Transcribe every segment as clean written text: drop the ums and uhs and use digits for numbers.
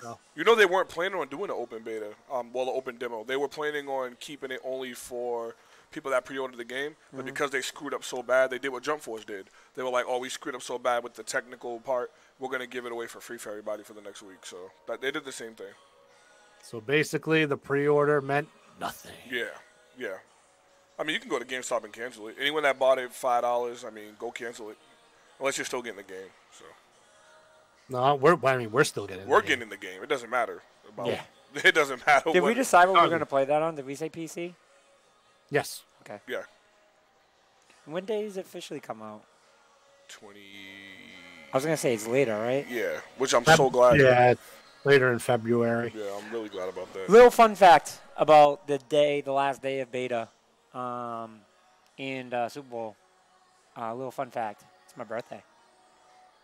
So. You know they weren't planning on doing an open beta, the open demo. They were planning on keeping it only for people that pre-ordered the game, but because they screwed up so bad, they did what Jump Force did. They were like, oh, we screwed up so bad with the technical part, we're going to give it away for free for everybody for the next week. So they did the same thing. So basically, the pre-order meant nothing. Yeah. I mean, you can go to GameStop and cancel it. Anyone that bought it $5, I mean, go cancel it. Unless you're still getting the game. So. No, we're still getting. We're getting the game. It doesn't matter. Yeah. It doesn't matter. Did we decide what we're going to play that on? Did we say PC? Yes. Okay. Yeah. When does it officially come out? 20. I was going to say it's later, right? Yeah, which I'm so glad. Yeah, it's later in February. Yeah, I'm really glad about that. Little fun fact about the last day of beta, and Super Bowl. Little fun fact: it's my birthday.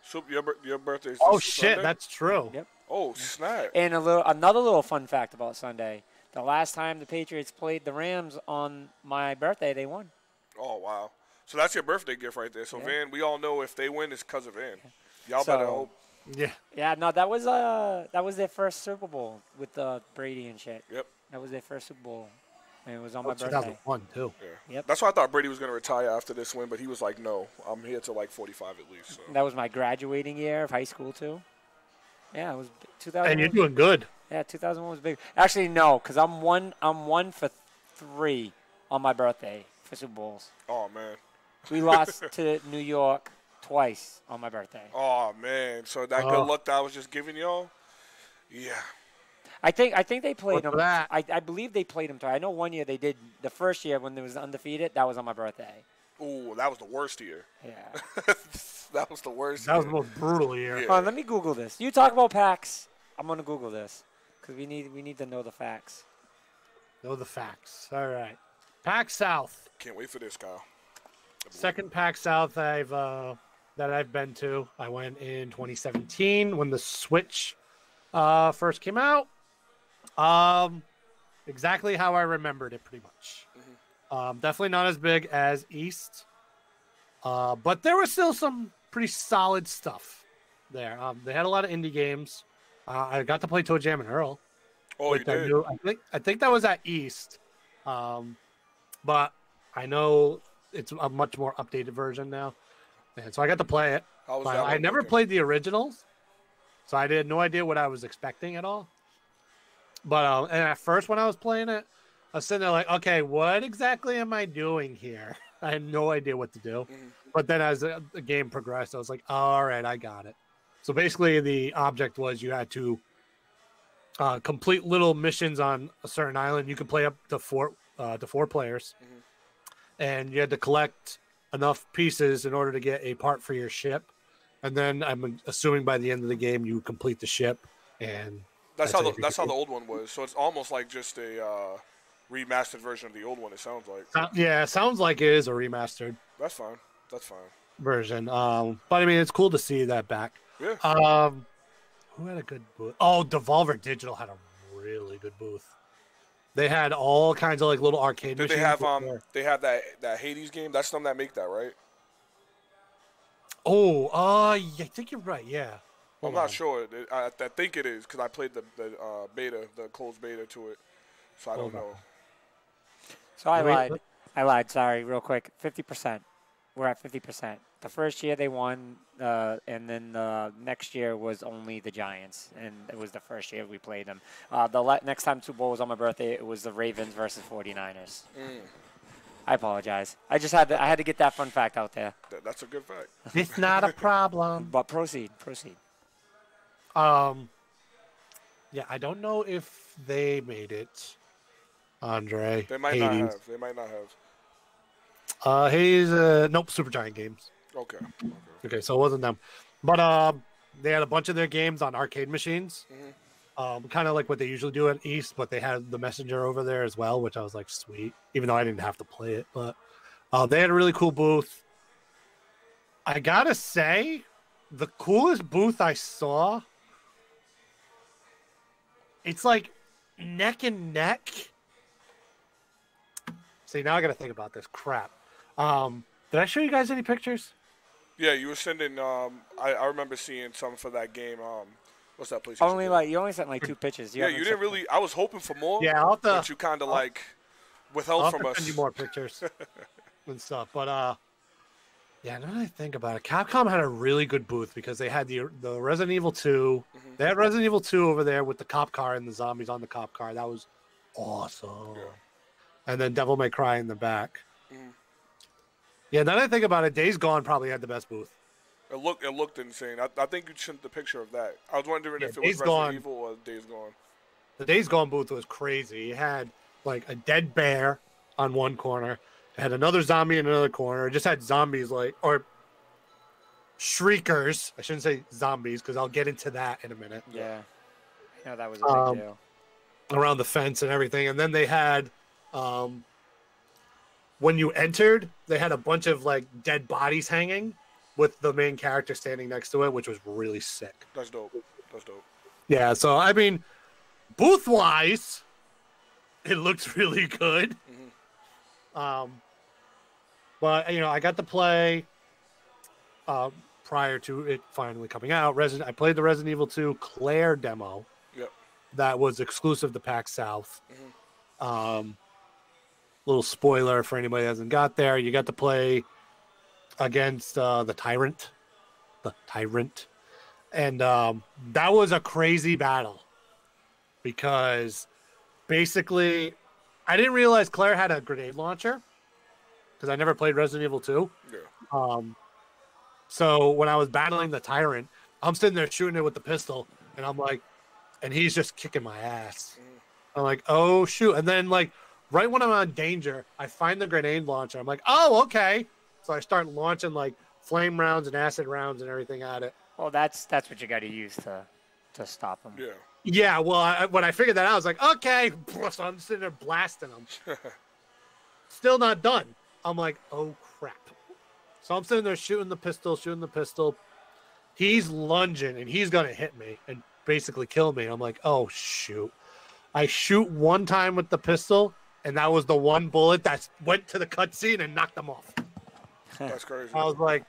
So your birthday's Oh this shit, Sunday? that's true. Yep. Oh snap! And another little fun fact about Sunday: the last time the Patriots played the Rams on my birthday, they won. Oh wow! So that's your birthday gift right there. So Yeah. Van, we all know if they win, it's because of Van. Y'all better hope. Yeah. Yeah, no, that was their first Super Bowl with Brady and shit. Yep. That was their first Super Bowl, and it was on my birthday. 2001 too. Yeah. Yep. That's why I thought Brady was going to retire after this win, but he was like, "No, I'm here till like 45 at least." So. That was my graduating year of high school too. Yeah, it was 2000. And you're doing good. Yeah, 2001 was big. Actually, no, because I'm one for 3 on my birthday for Super Bowls. Oh man. We lost to New York twice on my birthday. Oh man. So that good luck that I was just giving y'all. Yeah. I think they played What's them. that? I believe they played them twice. I know one year they did. The first year when they was undefeated, that was on my birthday. Ooh, that was the worst year. Yeah. That was the worst. That was year. the most brutal year. Yeah. Hold on, let me Google this. You talk about packs. I'm gonna Google this because we need to know the facts. Know the facts. All right. PAX South. Can't wait for this, Kyle. Second PAX South that I've been to. I went in 2017 when the Switch first came out. Exactly how I remembered it, pretty much. Definitely not as big as East, but there was still some pretty solid stuff there. They had a lot of indie games. I got to play Toe Jam and Earl. Oh, you did? I think that was at East, but I know it's a much more updated version now, and so I got to play it. How was But that I one never looking? played the originals, so I had no idea what I was expecting at all. But and at first when I was playing it, I was sitting there like, okay, what exactly am I doing here? I had no idea what to do. But then as the game progressed, I was like, all right, I got it. So basically the object was you had to complete little missions on a certain island. You could play up to four players. And you had to collect enough pieces in order to get a part for your ship. And then I'm assuming by the end of the game, you complete the ship. And That's how the old one was. So it's almost like just a remastered version of the old one. It sounds like. Yeah, it sounds like it is a remastered. That's fine. That's fine. Version. But I mean, it's cool to see that back. Yeah. Who had a good booth? Oh, Devolver Digital had a really good booth. They had all kinds of like little arcade Did machines. they have that Hades game? That's them that make that, right? Oh, I think you're right. Yeah. I'm not sure. I think it is because I played the beta, the closed beta to it, so I don't know. So I lied. Sorry, real quick. 50%. We're at 50%. The first year they won, and then the next year was only the Giants, and it was the first year we played them. Next time Super Bowl was on my birthday, it was the Ravens versus 49ers. I apologize. I had to get that fun fact out there. That's a good fact. It's not a problem. But proceed. Yeah, I don't know if they made it, Andre. They might not have. They might not have. Hades, nope, Supergiant Games. Okay, so it wasn't them. But they had a bunch of their games on arcade machines. Kind of like what they usually do at East, but they had the Messenger over there as well, which I was like, sweet, even though I didn't have to play it. But they had a really cool booth. I gotta say, the coolest booth I saw, it's like neck and neck. See, now I gotta think about this crap. Did I show you guys any pictures? Yeah, you were sending. I remember seeing some for that game. What's that PlayStation? Only demo? you only sent like 2 pitches. Yeah, you didn't really. I was hoping for more. Yeah, I'll have to, but you kind of like withheld I'll from have us. to send you more pictures and stuff. But yeah, now that I think about it, Capcom had a really good booth because they had the Resident Evil 2. Mm-hmm. They had Resident Evil 2 over there with the cop car and the zombies on the cop car. That was awesome. Yeah. And then Devil May Cry in the back. Mm-hmm. Yeah, now that I think about it, Days Gone probably had the best booth. It looked insane. I think you sent the picture of that. I was wondering if it was Days Resident Gone. Evil or Days Gone. The Days Gone booth was crazy. It had like a dead bear on one corner. It had another zombie in another corner. It just had zombies or shriekers. I shouldn't say zombies because I'll get into that in a minute. Yeah. I know that was a big deal. Around the fence and everything. And then they had when you entered, they had a bunch of like dead bodies hanging with the main character standing next to it, which was really sick. That's dope. That's dope. Yeah, so I mean, booth wise, it looks really good. Mm-hmm. But I got to play prior to it finally coming out. I played the Resident Evil 2 Claire demo. Yep. That was exclusive to PAX South. Mm-hmm. Little spoiler for anybody that hasn't got there. You got to play against the Tyrant. And that was a crazy battle because basically I didn't realize Claire had a grenade launcher because I never played Resident Evil 2. Yeah. So when I was battling the Tyrant, I'm sitting there shooting it with the pistol and I'm like, and he's just kicking my ass. I'm like, oh shoot. And then like right when I'm on danger, I find the grenade launcher. I'm like, oh, okay. So I start launching like flame rounds and acid rounds and everything at it. Well, that's what you got to use to stop them. Yeah. Yeah, well, when I figured that out, I was like, okay. So I'm sitting there blasting them. Still not done. I'm like, oh, crap. So I'm sitting there shooting the pistol. He's lunging, and he's going to hit me and basically kill me. I'm like, oh, shoot. I shoot one time with the pistol, and that was the one bullet that went to the cutscene and knocked him off. That's crazy. I was like,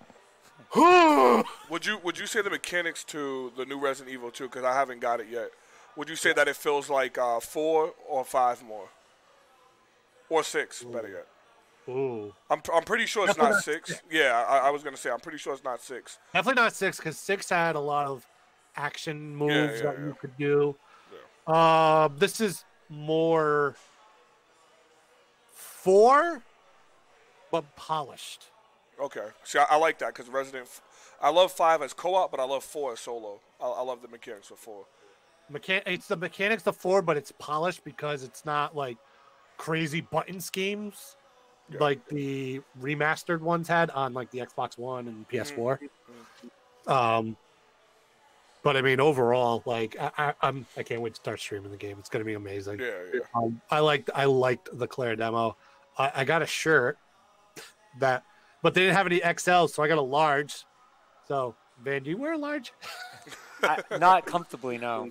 Would you say the mechanics to the new Resident Evil 2, because I haven't got it yet, would you say that it feels like 4 or 5 more? Or 6, better yet. ooh. I'm pretty sure it's Definitely not not 6. 6. Yeah, I was going to say, I'm pretty sure it's not 6. Definitely not 6, because 6 had a lot of action moves that yeah. you could do. Yeah. This is more 4, but polished. Okay. See, I like that, because I love 5 as co-op, but I love 4 as solo. I love the mechanics of 4. It's the mechanics of 4, but it's polished because it's not like crazy button schemes like the remastered ones had on like the Xbox One and PS4. But I mean, overall, like I can't wait to start streaming the game. It's gonna be amazing. Yeah. I liked the Claire demo. I got a shirt but they didn't have any XL, so I got a large. So Van, do you wear a large? Not comfortably, no.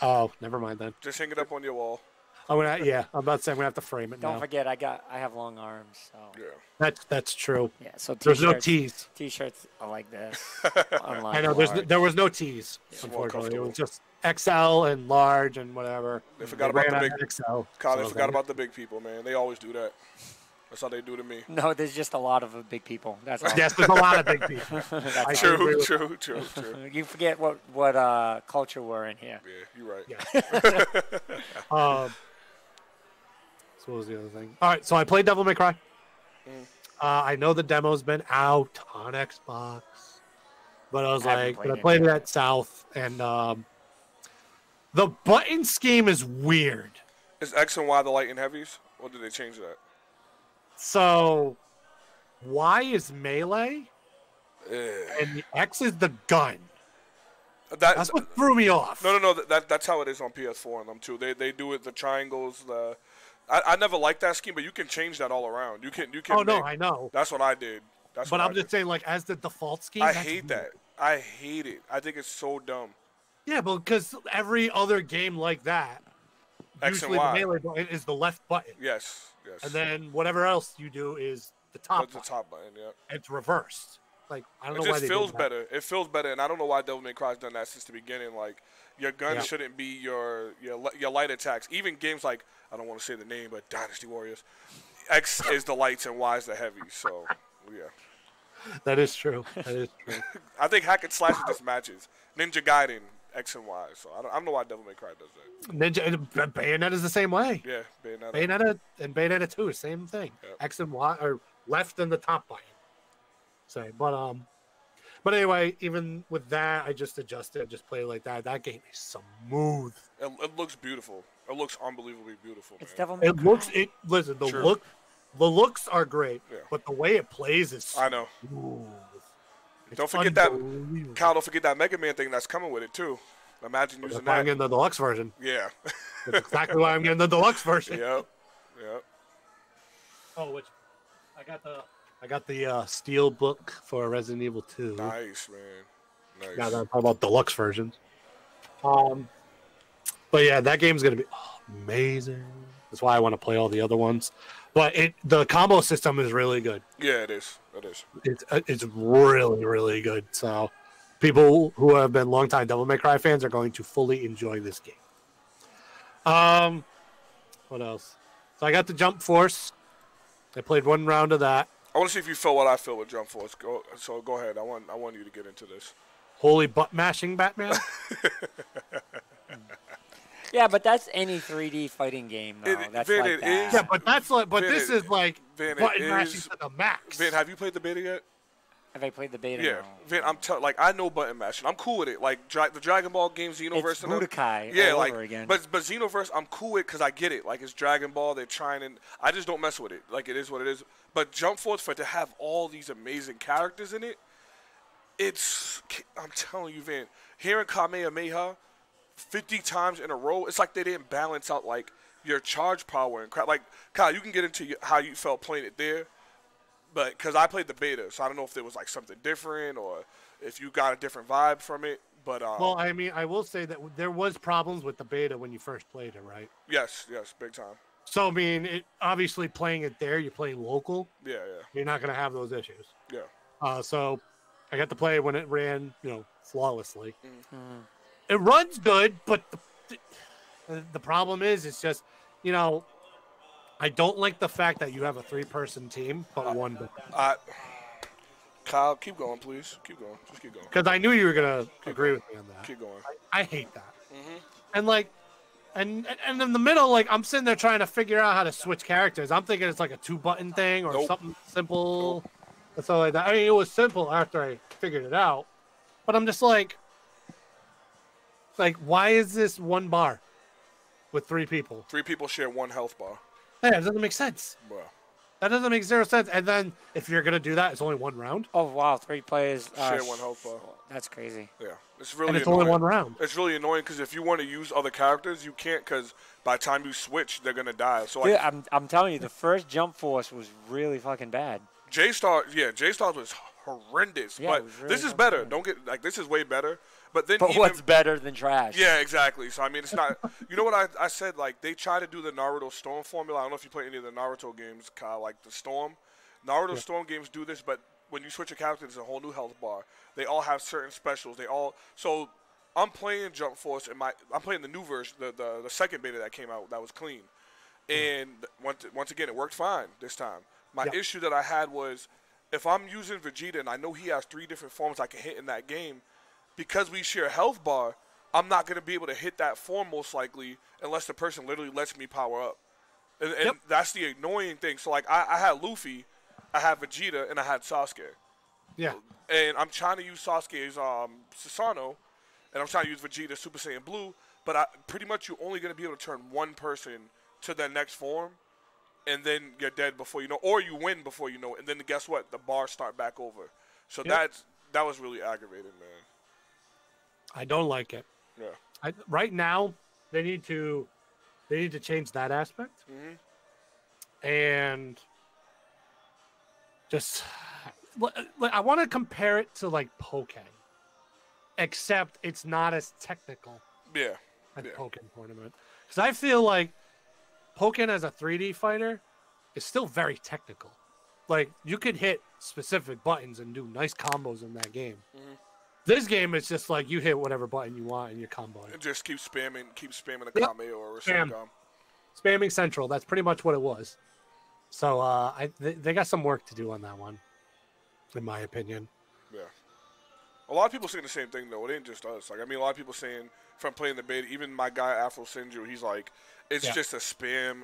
Oh, never mind then. Just hang it up on your wall. I'm about to say I'm gonna have to frame it Don't now. forget, I have long arms, so Yeah. That's true. yeah. So There's no t-shirts- T's. T-shirts are like this. Unlike I know large. there was no T's, more unfortunately. It was comfortable. just XL and large and whatever. They forgot about the ran big. out of XL. Kyle, they so forgot about the big people, man. They always do that. That's how they do to me. No, there's just a lot of big people. That's all. Yes, there's a lot of big people. That's I all. agree True, with- true. You forget what culture we're in here. Yeah, you're right. Yeah. So what was the other thing? All right, so I played Devil May Cry. I know the demo's been out on Xbox, but I was I haven't like, played but I it played it yet. at South, and the button scheme is weird. Is X and Y the light and heavies, or did they change that? So, Y is melee, Eh. and the X is the gun. That's what threw me off. No. That's how it is on PS4 and them too. They do it the triangles. I never liked that scheme, but you can change that all around. You can. Oh no, I know. That's what I did. But I'm just saying, like, as the default scheme. I that's hate weird. that. I hate it. I think it's so dumb. Yeah, but because every other game like that, X and usually the Y. melee button is the left button, Yes. and then whatever else you do is the top. That's the button. top button. Yeah. It's reversed. Like I don't It know why just they feels did that. better. It feels better, and I don't know why Devil May Cry's done that since the beginning. Like Your gun shouldn't be your light attacks. Even games like, I don't want to say the name, but Dynasty Warriors, X is the lights and Y is the heavy. So yeah, that is true. That is true. I think hack and slash just matches. Ninja Gaiden X and Y. So I don't know why Devil May Cry does that. Bayonetta is the same way. Yeah, Bayonetta. Bayonetta and Bayonetta 2 is same thing. Yep. X and Y are left and the top button. Say, but anyway, even with that, I just adjusted, just played like that. That game is smooth. It looks beautiful. It looks unbelievably beautiful. It's man. Devil May It Cry. looks. It listen. The looks are great, Yeah. but the way it plays is. I know. Smooth. Don't forget that, unbelievable. Kyle. Don't forget that Mega Man thing that's coming with it too. Imagine That's using why I'm that. getting the deluxe version. Yeah. That's exactly why I'm getting the deluxe version. Yep. Oh, which I got the steel book for Resident Evil 2. Nice, man. Nice. Now that I'm talking about deluxe versions. But yeah, that game's gonna be amazing. That's why I want to play all the other ones. But the combo system is really good. Yeah, it is. It is. It's really, really good. So people who have been longtime Devil May Cry fans are going to fully enjoy this game. What else? So I got the Jump Force. I played one round of that. I want to see if you feel what I feel with Jump Force. Go ahead. I want you to get into this. Holy butt mashing Batman. Yeah, but that's any 3D fighting game, though. That's Vin, like it that. is. Yeah, but that's like, but Vin, this is like Vin, button it mashing is- to the max. Vin, have you played the beta yet? Have I played the beta? Yeah, No. Vin, I know button mashing. I'm cool with it. Like the Dragon Ball games, Xenoverse, It's and them. Budokai Yeah, all like, over again. but Xenoverse, I'm cool with because I get it. Like it's Dragon Ball, they're trying, and I just don't mess with it. Like it is what it is. But Jump Force, for it to have all these amazing characters in it, I'm telling you, Vin, hearing Kamehameha 50 times in a row, it's like they didn't balance out like your charge power and crap. Like Kyle, you can get into how you felt playing it there, but because I played the beta, so I don't know if there was like something different or if you got a different vibe from it. But Well, I mean, I will say that there was problems with the beta when you first played it, right? yes, big time. So I mean, obviously playing it there, you're playing local. Yeah. You're not going to have those issues. Yeah. So I got to play when it ran, flawlessly. Mm-hmm. It runs good, but the problem is, it's just, I don't like the fact that you have a 3-person team, but one. Kyle, keep going, please. Keep going. Just keep going. Because I knew you were going to agree with me on that. Keep going. I hate that. Mm-hmm. And like, and in the middle, like I'm sitting there trying to figure out how to switch characters. I'm thinking it's like a 2-button thing or Nope. something simple. And so like that. I mean, it was simple after I figured it out, but I'm just like, why is this one bar with 3 people? 3 people share 1 health bar. Hey, that doesn't make sense. Bro. That doesn't make 0 sense. And then if you're gonna do that, it's only 1 round, Oh wow, 3 players. Share 1 health bar. That's crazy. Yeah. It's really and it's annoying. only 1 round. It's really annoying because if you want to use other characters, you can't because by the time you switch, they're going to die. So Dude, like, I'm telling you, the first Jump Force was really fucking bad. J-Star was horrendous. Yeah, but it was really this is fucking better. bad. Don't get, this is way better. But then But even, what's better than trash? yeah, exactly. So, I mean, it's not, you know what I said? Like, they try to do the Naruto Storm formula. I don't know if you play any of the Naruto games, Kyle, like the Storm. Naruto Storm games do this, but when you switch a character, there's a whole new health bar. They all have certain specials. So I'm playing Jump Force, and I'm playing the new version, the second beta that came out that was clean. And once again, it worked fine this time. My issue that I had was if I'm using Vegeta and I know he has 3 different forms I can hit in that game, because we share health bar, I'm not going to be able to hit that form most likely unless the person literally lets me power up. And that's the annoying thing. So, like, I had Luffy, I had Vegeta, and I had Sasuke. Yeah. And I'm trying to use Sasuke's Susanoo, and I'm trying to use Vegeta Super Saiyan Blue, but pretty much you're only going to be able to turn one person to their next form, and then you're dead before you know, or you win before you know it, and then guess what? The bars start back over. So that was really aggravating, man. I don't like it. Yeah. Right now, they need to change that aspect, and just I want to compare it to like Pokken, except it's not as technical Yeah. as Pokken Tournament, because I feel like Pokken as a 3D fighter is still very technical. Like you could hit specific buttons and do nice combos in that game. This game is just like you hit whatever button you want and you're comboing. And just keep spamming a Kameo or a Sengon. Spamming Central. That's pretty much what it was. So they got some work to do on that one, in my opinion. Yeah. A lot of people saying the same thing, though. It ain't just us. Like, I mean, a lot of people saying, from playing the beta, even my guy, Afro Sinju, he's like, it's just a spam.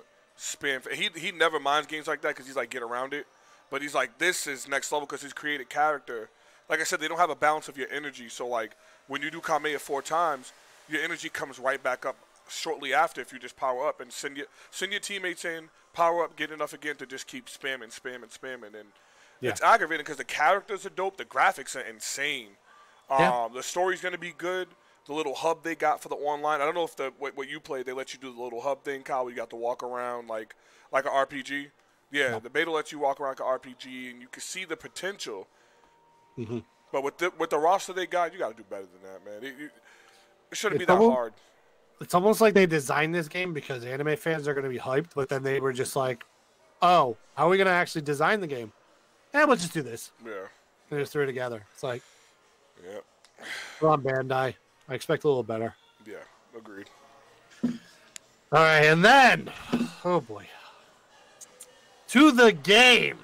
He never minds games like that because he's like, get around it. But he's like, this is next level because he's created character. Like I said, they don't have a balance of your energy. So, like, when you do Kamea 4 times, your energy comes right back up shortly after if you just power up and send your teammates in, power up, get enough again to just keep spamming. And it's aggravating because the characters are dope. The graphics are insane. The story's going to be good. The little hub they got for the online. I don't know if what you played, they let you do the little hub thing, Kyle. You got to walk around like an RPG. Yeah, the beta lets you walk around like an RPG, and you can see the potential. Mm-hmm. But with the roster they got, you got to do better than that, man. It shouldn't be that hard. It's almost like they designed this game because anime fans are going to be hyped, but then they were just like, oh, how are we going to actually design the game? We'll just do this. Yeah. And just threw it together. It's like, yep. We're on Bandai. I expect a little better. Yeah, agreed. All right, and then, oh boy. To the game.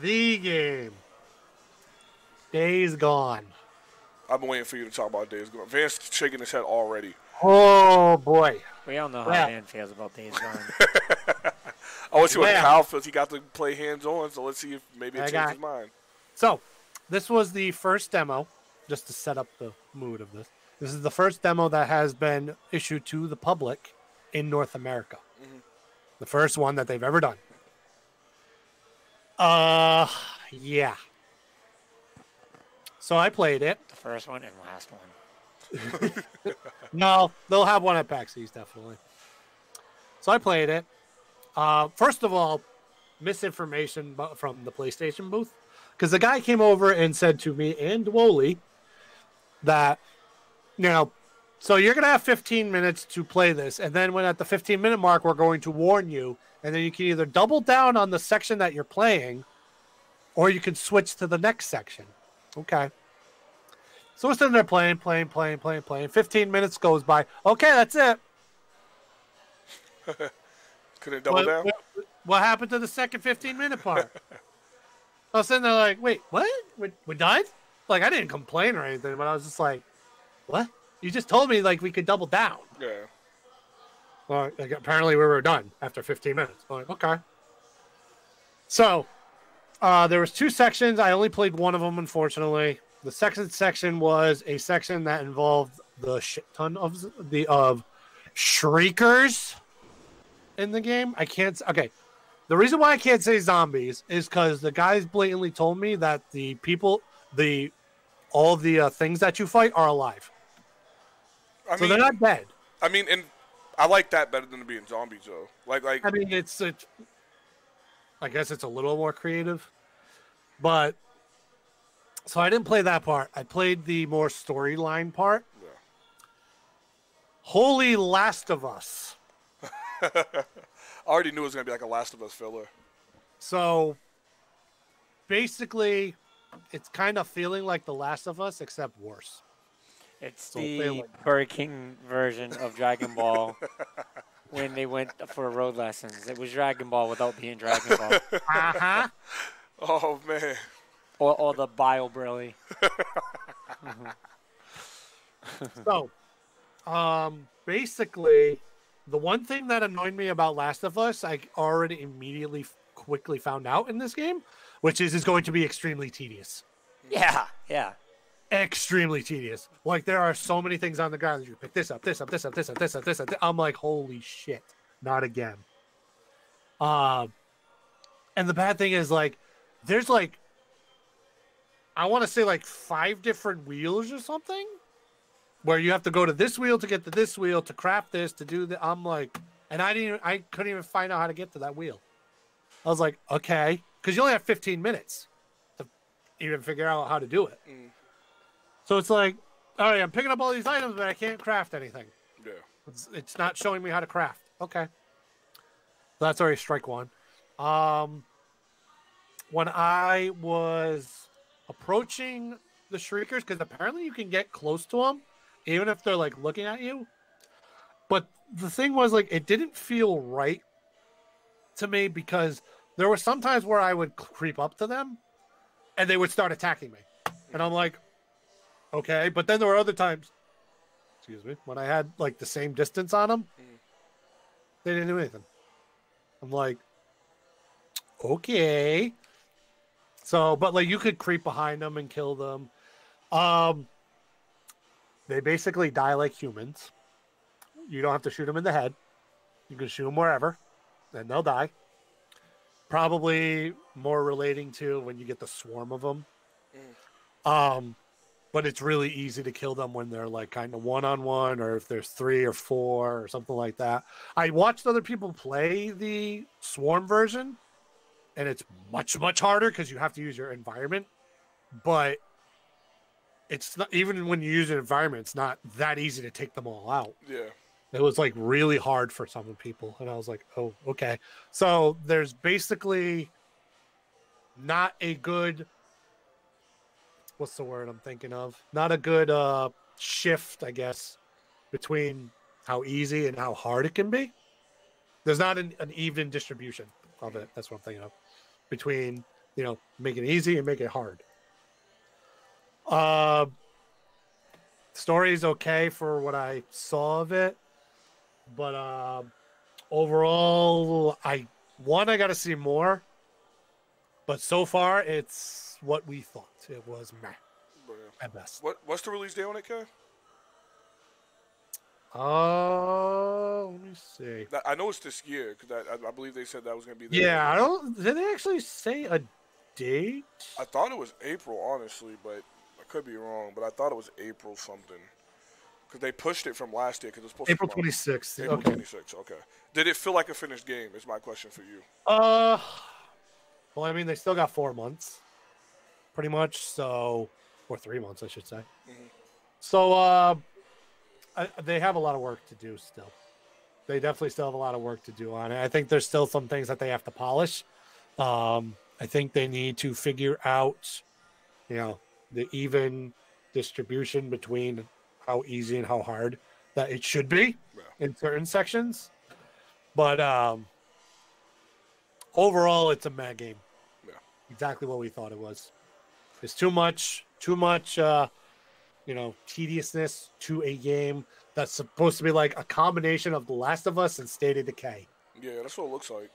The game. Days Gone. I've been waiting for you to talk about Days Gone. Van's shaking his head already. Oh, boy. We all know how Van feels about Days Gone. I want to see what Kyle feels. He got to play hands-on, so let's see if maybe it changes his mind. So, this was the first demo, just to set up the mood of this. This is the first demo that has been issued to the public in North America. Mm-hmm. The first one that they've ever done. Yeah. So I played it. The first one and last one. No, they'll have one at PAX East, definitely. So I played it. First of all, misinformation from the PlayStation booth. Because the guy came over and said to me and Wooly that, so you're going to have 15 minutes to play this. And then when at the 15-minute mark, we're going to warn you. And then you can either double down on the section that you're playing, or you can switch to the next section. Okay. So we're sitting there playing. 15 minutes goes by. Okay, that's it. Could it double down? What happened to the second 15-minute part? I was sitting there like, wait, what? We died? Like, I didn't complain or anything, but I was just like, what? You just told me, like, we could double down. Yeah. Well, like, apparently we were done after 15 minutes. I'm like, okay. So, there was 2 sections. I only played one of them, unfortunately. The second section was a section that involved the shit ton of shriekers in the game. Okay. The reason why I can't say zombies is because the guys blatantly told me that the people, all the things that you fight are alive. So they're not dead. I mean, and I like that better than being zombies, though. Like. I mean, it's I guess it's a little more creative, but so I didn't play that part. I played the more storyline part. Yeah. Holy Last of Us. I already knew it was going to be like a Last of Us filler. So, basically, it's kind of feeling like The Last of Us, except worse. It's the Burger King version of Dragon Ball when they went for road lessons. It was Dragon Ball without being Dragon Ball. Uh-huh. Oh, man. Or the Bio Brilly. So, basically, the one thing that annoyed me about Last of Us, I already immediately quickly found out in this game, which is going to be extremely tedious. Yeah. Extremely tedious. Like, there are so many things on the ground. You pick this up. I'm like, holy shit. Not again. And the bad thing is, like, there's, like, I want to say, like, 5 different wheels or something, where you have to go to this wheel to get to this wheel to craft this, to do that. I'm like, and I couldn't even find out how to get to that wheel. I was like, okay. Because you only have 15 minutes to even figure out how to do it. Mm. So it's like, all right, I'm picking up all these items, but I can't craft anything. Yeah. It's not showing me how to craft. Okay. So that's already strike one. When I was approaching the Shriekers because apparently you can get close to them, even if they're like looking at you. But the thing was, like, it didn't feel right to me because there were some times where I would creep up to them and they would start attacking me. And I'm like, okay. But then there were other times, excuse me, when I had like the same distance on them, they didn't do anything. I'm like, okay. So, but like you could creep behind them and kill them. They basically die like humans. You don't have to shoot them in the head. You can shoot them wherever, and they'll die. Probably more relating to when you get the swarm of them. But it's really easy to kill them when they're like kind of one-on-one, or if there's 3 or 4 or something like that. I watched other people play the swarm version, and it's much, much harder because you have to use your environment. But it's not, even when you use an environment, it's not that easy to take them all out. Yeah. It was like really hard for some people. And I was like, oh, okay. So there's basically not a good, what's the word I'm thinking of? Not a good shift, I guess, between how easy and how hard it can be. There's not an even distribution of it. That's what I'm thinking of. Between, you know, make it easy and make it hard. Story's okay for what I saw of it. But overall, I got to see more. But so far, it's what we thought. It was meh at best. What's the release date on it, Kev? Let me see. I know it's this year because I believe they said that was going to be. Yeah, I don't. Did they actually say a date? I thought it was April, honestly, but I could be wrong. But I thought it was April something. Because they pushed it from last year because it was supposed April to be 26th. April Okay. 26th. Okay. Did it feel like a finished game? Is my question for you. Well, I mean, they still got 4 months, pretty much. So, or 3 months, I should say. So, they have a lot of work to do still. They definitely still have a lot of work to do on it. I think there's still some things that they have to polish. I think they need to figure out, you know, the even distribution between how easy and how hard that it should be in certain sections. But overall, it's a mad game. Yeah. Exactly what we thought it was. There's too much, you know, tediousness to a game that's supposed to be like a combination of The Last of Us and State of Decay. Yeah, that's what it looks like.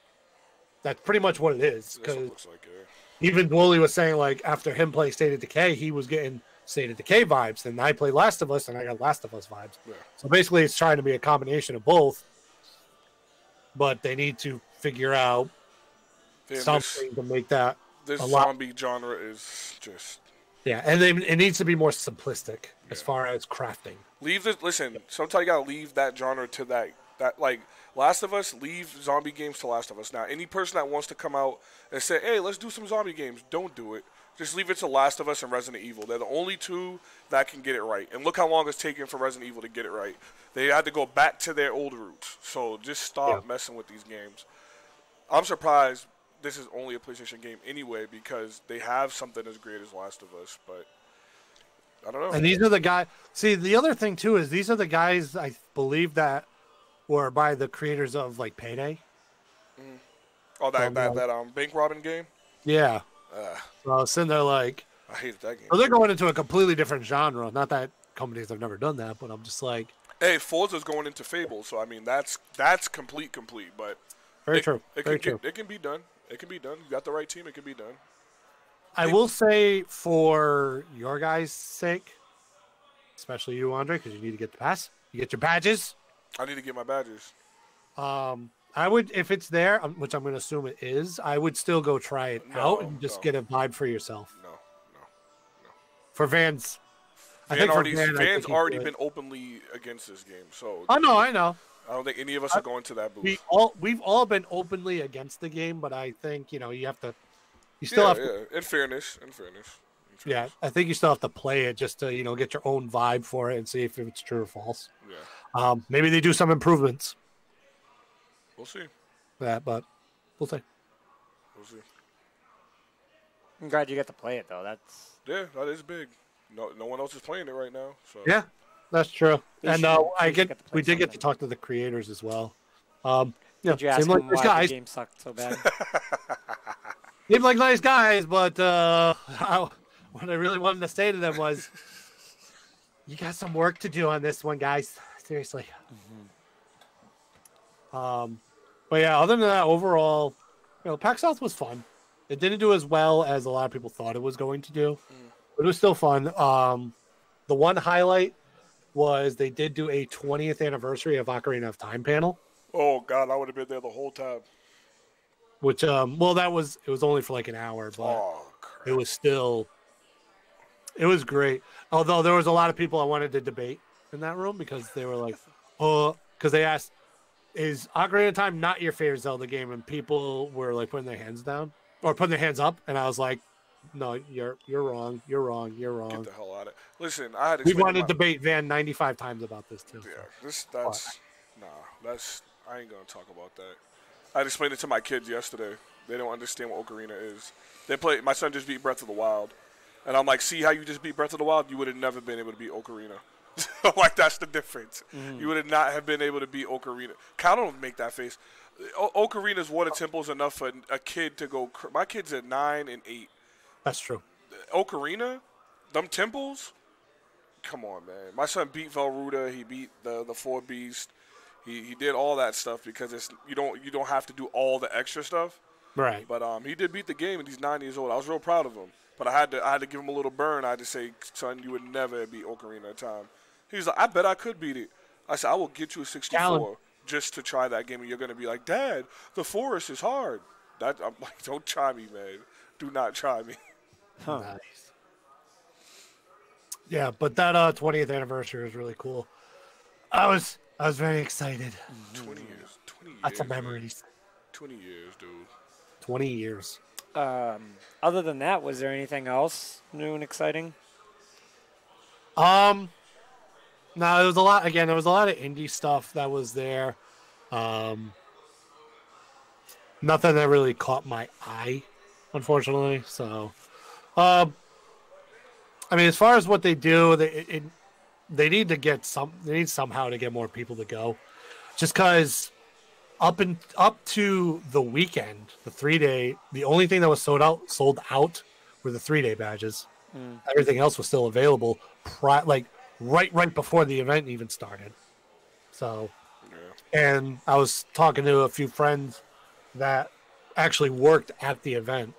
That's pretty much what it is. That's what it looks like, yeah. Even Wooly was saying, like, after him playing State of Decay, he was getting State of Decay vibes. And I played Last of Us, and I got Last of Us vibes. Yeah. So basically, it's trying to be a combination of both. But they need to figure out something to make that this a lot. Zombie genre is just... Yeah, and it needs to be more simplistic as far as crafting. Listen, sometimes you got to leave that genre to that, like, Last of Us, leave zombie games to Last of Us. Now, any person that wants to come out and say, hey, let's do some zombie games, don't do it. Just leave it to Last of Us and Resident Evil. They're the only two that can get it right. And look how long it's taken for Resident Evil to get it right. They had to go back to their old roots. So just stop messing with these games. I'm surprised this is only a PlayStation game anyway because they have something as great as Last of Us. But I don't know. And these are the guys. See, the other thing, too, is these are the guys, I believe, that were by the creators of, like, Payday. Oh, that bank robbing game? Yeah. So I was sitting there like, I hated that game. So they're going into a completely different genre. Not that companies have never done that, but I'm just like, hey, Forza's going into Fable, so I mean that's complete. But very true. It can be done. It can be done. You got the right team. It can be done. I will say, for your guys' sake, especially you, Andre, because you need to get the pass. You get your badges. I need to get my badges. I would, if it's there, which I'm going to assume it is, I would still go try it out and just get a vibe for yourself. No. For Vans. Van's already been openly against this game, so. I know. I don't think any of us are going to that booth. We've all been openly against the game, but I think, you know, you still have to. In fairness. Yeah, I think you still have to play it just to, you know, get your own vibe for it and see if it's true or false. Yeah. Maybe they do some improvements. We'll see. Yeah, but we'll see. We'll see. I'm glad you get to play it though. That is big. no one else is playing it right now. So Yeah, that's true. And we did get to something. talk to the creators as well. Did you ask seemed like them nice why guys. the game sucked so bad? Seemed like nice guys, but what I really wanted to say to them was, you got some work to do on this one, guys. Seriously. But yeah, other than that, overall, PAX South was fun. It didn't do as well as a lot of people thought it was going to do, but it was still fun. The one highlight was they did do a 20th anniversary of Ocarina of Time panel, oh god, I would have been there the whole time. which it was only for like an hour, but Oh crap. it was great. Although there was a lot of people I wanted to debate in that room because they were like, because they asked, is Ocarina of Time not your favorite Zelda game? And people were like putting their hands down or putting their hands up, and I was like, no, you're wrong. You're wrong. You're wrong. Get the hell out of it. Listen, I had to We explain wanted to to debate Van 95 times about this too. Yeah, I ain't gonna talk about that. I had to explain it to my kids yesterday. They don't understand what Ocarina is. My son just beat Breath of the Wild, and I'm like, see how you just beat Breath of the Wild? You would have never been able to beat Ocarina. Like, that's the difference. You would not have been able to beat Ocarina. Kyle, don't make that face. Ocarina's water temple is enough for a kid to go. My kid's at 9 and 8. That's true. Ocarina, them temples. Come on, man. My son beat Velruda. He beat the Four Beasts. He did all that stuff because you don't have to do all the extra stuff. Right. But he did beat the game, and he's 9 years old. I was real proud of him. But I had to give him a little burn. I had to say, son, you would never beat Ocarina of Time. He was like, I bet I could beat it. I said, I will get you a 64 Challenge. just to try that game, and you're going to be like, Dad, the forest is hard. I'm like, don't try me, man. Do not try me. Huh. Nice. Yeah, but that 20th anniversary was really cool. I was very excited. 20 years. 20 years. Lots of man. memories. 20 years, dude. 20 years. Other than that, was there anything else new and exciting? No, there was a lot. Again, there was a lot of indie stuff that was there. Nothing that really caught my eye, unfortunately. So, I mean, as far as what they do, they need to get they need somehow to get more people to go, just because up to the weekend, the 3-day, the only thing that was sold out were the 3-day badges. Everything else was still available, right before the event even started. So, and I was talking to a few friends that actually worked at the event,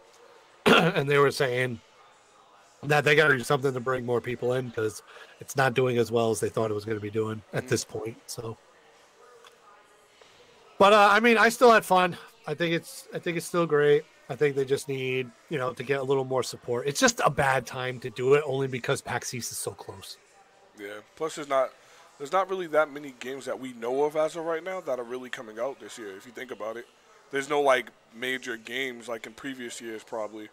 and they were saying that they got to do something to bring more people in because it's not doing as well as they thought it was going to be doing at this point. So, but I mean, I still had fun. I think it's still great. I think they just need, to get a little more support. It's just a bad time to do it only because PAX East is so close. Yeah. Plus, there's not really that many games that we know of as of right now that are really coming out this year. If you think about it, there's no major games like in previous years probably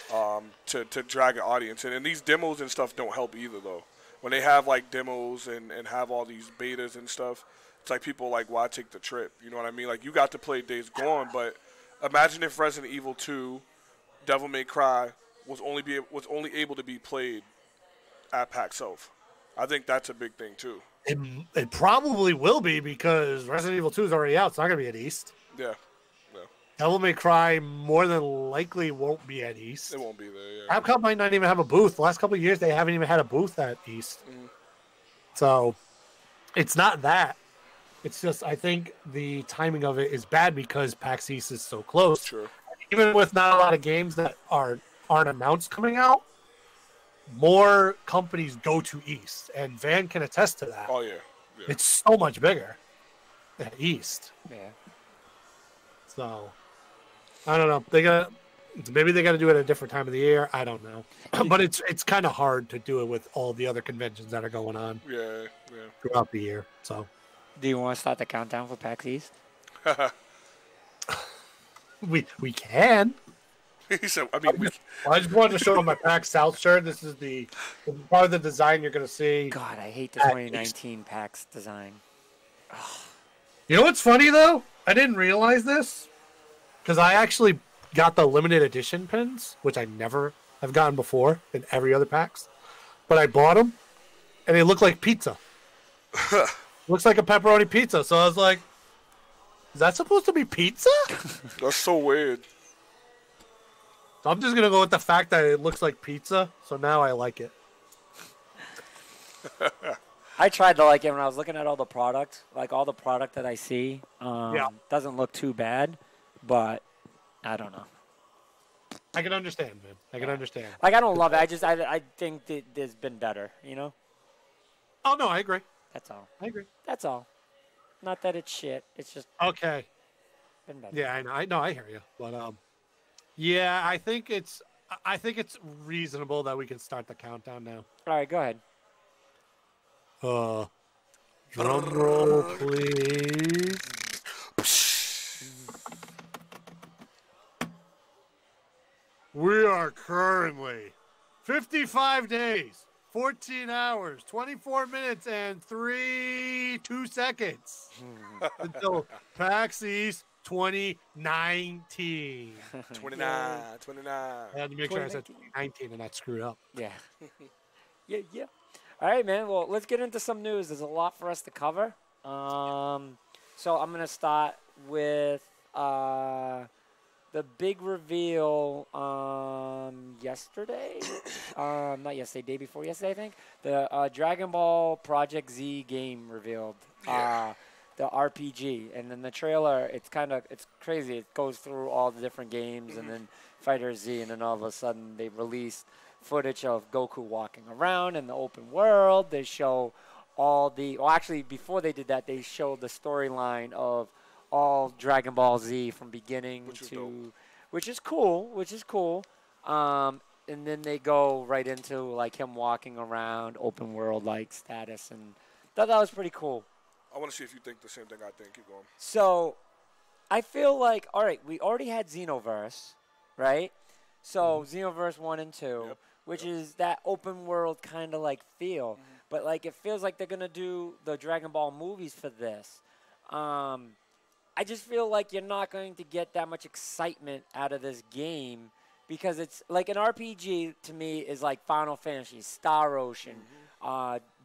to drag an audience in. And these demos and stuff don't help either though. When they have demos and have all these betas and stuff, it's like people why take the trip? You know what I mean? You got to play Days Gone, but imagine if Resident Evil 2, Devil May Cry was only able to be played at PAX South. I think that's a big thing too. It probably will be because Resident Evil 2 is already out. It's not going to be at East. Yeah. Devil May Cry more than likely won't be at East. It won't be there, yeah. Capcom might not even have a booth. The last couple of years, they haven't even had a booth at East. So it's not that. It's just I think the timing of it is bad because PAX East is so close. Sure. Even with not a lot of games that aren't announced coming out, more companies go to East, and Van can attest to that. Oh yeah. It's so much bigger at East. Yeah. So I don't know. Maybe they got to do it at a different time of the year. I don't know, but it's kind of hard to do it with all the other conventions that are going on. Yeah. Throughout the year. So. Do you want to start the countdown for PAX East? We can. He said, I mean, I just wanted to show them my PAX South shirt. This is part of the design you're going to see. God, I hate the 2019 PAX design. You know what's funny, though? I didn't realize this because I actually got the limited edition pins, which I never have gotten before in every other PAX. but I bought them, and they look like pizza. Looks like a pepperoni pizza. So I was like, is that supposed to be pizza? That's so weird. So I'm just going to go with the fact that it looks like pizza. So now I like it. I tried to like it when I was looking at all the product. Like all the product that I see doesn't look too bad. But I don't know. I can understand, man. I can understand. Like, I don't love it. I think that there's been better, you know? Oh, no, I agree. That's all. I agree. That's all. Not that it's shit. It's just okay. Been better. Yeah, I know. I hear you. But yeah, I think it's reasonable that we can start the countdown now. All right, go ahead. Drum roll, please. We are currently 55 days, 14 hours, 24 minutes, and 2 seconds until PAX East 2019. 29. I had to make sure I said 2019 and not screwed up. Yeah. Yeah. All right, man. Well, let's get into some news. There's a lot for us to cover. So I'm going to start with the big reveal yesterday. Not yesterday, day before yesterday, I think. The Dragon Ball Project Z game revealed. The RPG. And then the trailer, it's crazy. It goes through all the different games and then Fighter Z, and then all of a sudden they released footage of Goku walking around in the open world. They show actually before they did that, they showed the storyline of all Dragon Ball Z from beginning which is cool. And then they go right into like him walking around open world like status, and thought that was pretty cool. I want to see if you think the same thing I think. Keep going. So I feel like, all right, we already had Xenoverse, right? So Xenoverse 1 and 2, which is that open world kind of like feel. But like it feels like they're going to do the Dragon Ball movies for this. I just feel like you're not going to get that much excitement out of this game because it's like an RPG to me is like Final Fantasy, Star Ocean,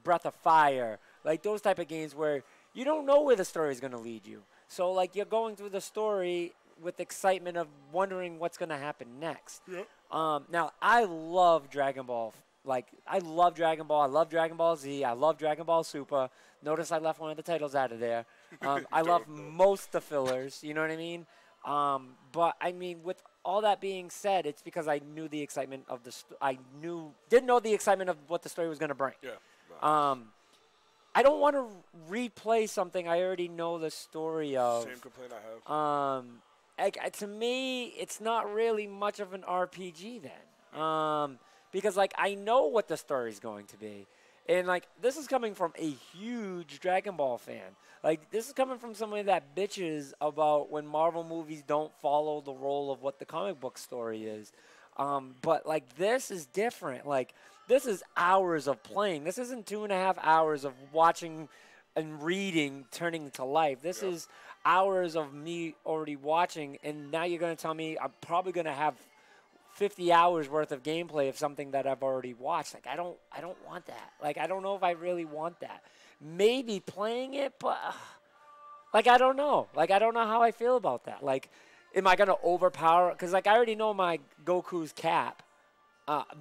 Breath of Fire, like those type of games where you don't know where the story is going to lead you. So like you're going through the story with excitement of wondering what's going to happen next. Now, I love Dragon Ball. Like, I love Dragon Ball. I love Dragon Ball Z. I love Dragon Ball Super. Notice I left one of the titles out of there. I love most the fillers. You know what I mean? But, I mean, with all that being said, it's because I knew the excitement of the didn't know the excitement of what the story was going to bring. I don't want to replay something I already know the story of. Same complaint I have. To me, it's not really much of an RPG then. Because, like, I know what the story is going to be. And, like, this is coming from a huge Dragon Ball fan. Like, this is coming from somebody that bitches about when Marvel movies don't follow the role of what the comic book story is. But, like, this is different. Like, this is hours of playing. This isn't 2.5 hours of watching and reading turning to life. This is hours of me already watching, and now you're going to tell me I'm probably going to have 50 hours worth of gameplay of something that I've already watched. Like, I don't want that. Like, I don't know if I really want that. Maybe playing it, but like, I don't know. Like, I don't know how I feel about that. Like, am I going to overpower? Because, like, I already know my Goku's cap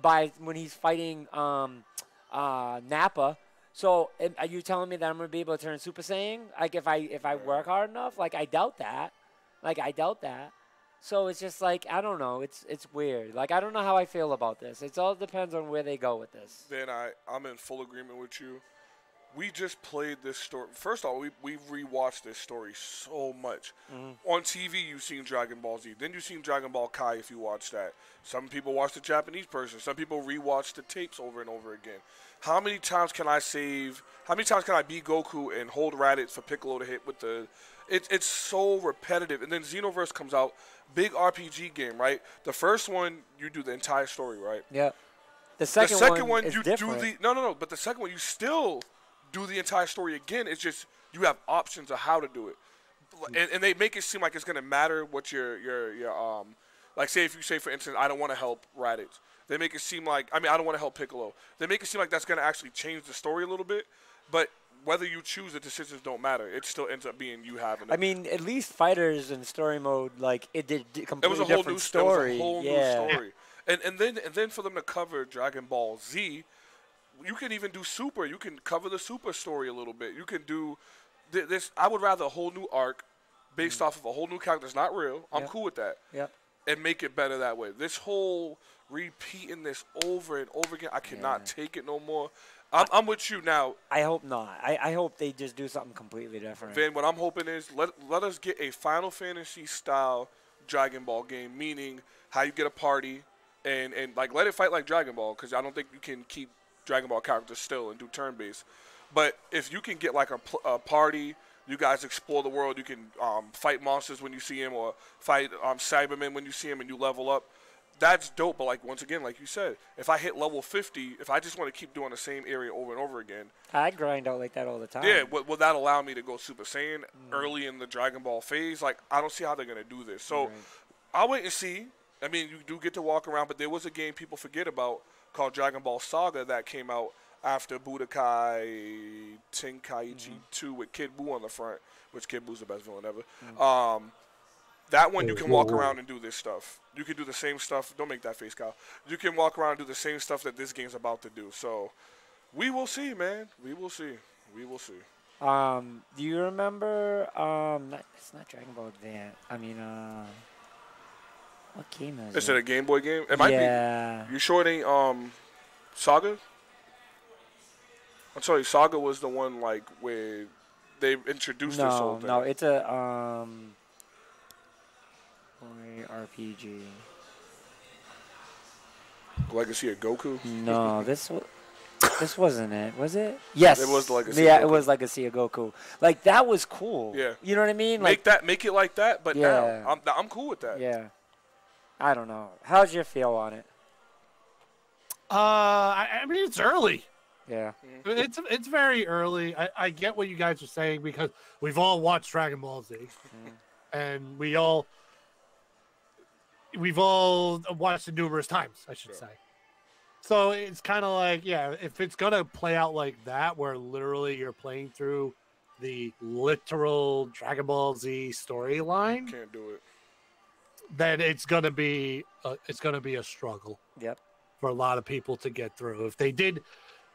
by when he's fighting Nappa. So, are you telling me that I'm going to be able to turn Super Saiyan? Like, if I work hard enough? Like, I doubt that. So, it's just like, I don't know. It's weird. Like, I don't know how I feel about this. It all depends on where they go with this. Then I'm in full agreement with you. We just played this story. First of all, we rewatched this story so much. On TV, you've seen Dragon Ball Z. Then you've seen Dragon Ball Kai if you watch that. Some people watch the Japanese version. Some people rewatch the tapes over and over again. How many times can I be Goku and hold Raditz for Piccolo to hit with the... It's so repetitive. And then Xenoverse comes out. Big RPG game, right? The first one, you do the entire story, right? Yeah. The second one is you different. do the... No. But the second one, you still... do the entire story again. It's just you have options of how to do it, and they make it seem like it's gonna matter what your Like, say if you say, for instance, I don't want to help Raditz. They make it seem like, I don't want to help Piccolo. They make it seem like that's going to actually change the story a little bit. But whether you choose, the decisions don't matter. It still ends up being you having it. I mean, at least Fighters in story mode, like, it did completely It was a whole different new story. It was a whole new story. And then for them to cover Dragon Ball Z, you can even do Super. You can cover the Super story a little bit. You can do this. I would rather a whole new arc based off of a whole new character that's not real. I'm cool with that. Yep. And make it better that way. This whole repeating this over and over again, I cannot take it no more. I'm with you now. I hope not. I hope they just do something completely different. Then what I'm hoping is let us get a Final Fantasy style Dragon Ball game, meaning how you get a party and like let it fight like Dragon Ball, because I don't think you can keep Dragon Ball characters still and do turn based. But if you can get like a party, you guys explore the world. You can fight monsters when you see them, or fight Cybermen when you see them, and you level up. That's dope. But like once again, like you said, if I hit level 50, if I just want to keep doing the same area over and over again, I grind out like that all the time. Yeah, will that allow me to go Super Saiyan early in the Dragon Ball phase? Like I don't see how they're gonna do this. So I'll wait and see. I mean, you do get to walk around, but there was a game people forget about called Dragon Ball Saga that came out after Budokai Tenkaichi 2 with Kid Buu on the front, which Kid Buu's the best villain ever. That one you can walk around and do this stuff. You can do the same stuff. Don't make that face, Kyle. You can walk around and do the same stuff that this game's about to do. So we will see, man. We will see. We will see. Do you remember? It's not Dragon Ball Advance. I mean, what game is it? Is it a Game Boy game? It might be. You sure it ain't Saga? I'm sorry, Saga was the one like where they introduced this whole thing. No, it's a RPG. Legacy of Goku? No, this wasn't it. Was it? Yes. It was Legacy. Yeah, of Goku. it was Legacy of Goku. Like that was cool. Yeah. You know what I mean? Make it like that, but now I'm cool with that. Yeah. I don't know. How's your feel on it? I mean, it's early. Yeah. It's very early. I get what you guys are saying because we've all watched Dragon Ball Z, and we've all watched it numerous times, I should say. So it's kind of like, if it's gonna play out like that, where literally you're playing through the literal Dragon Ball Z storyline, Can't do it. then it's gonna be a struggle. Yep. For a lot of people to get through. If they did,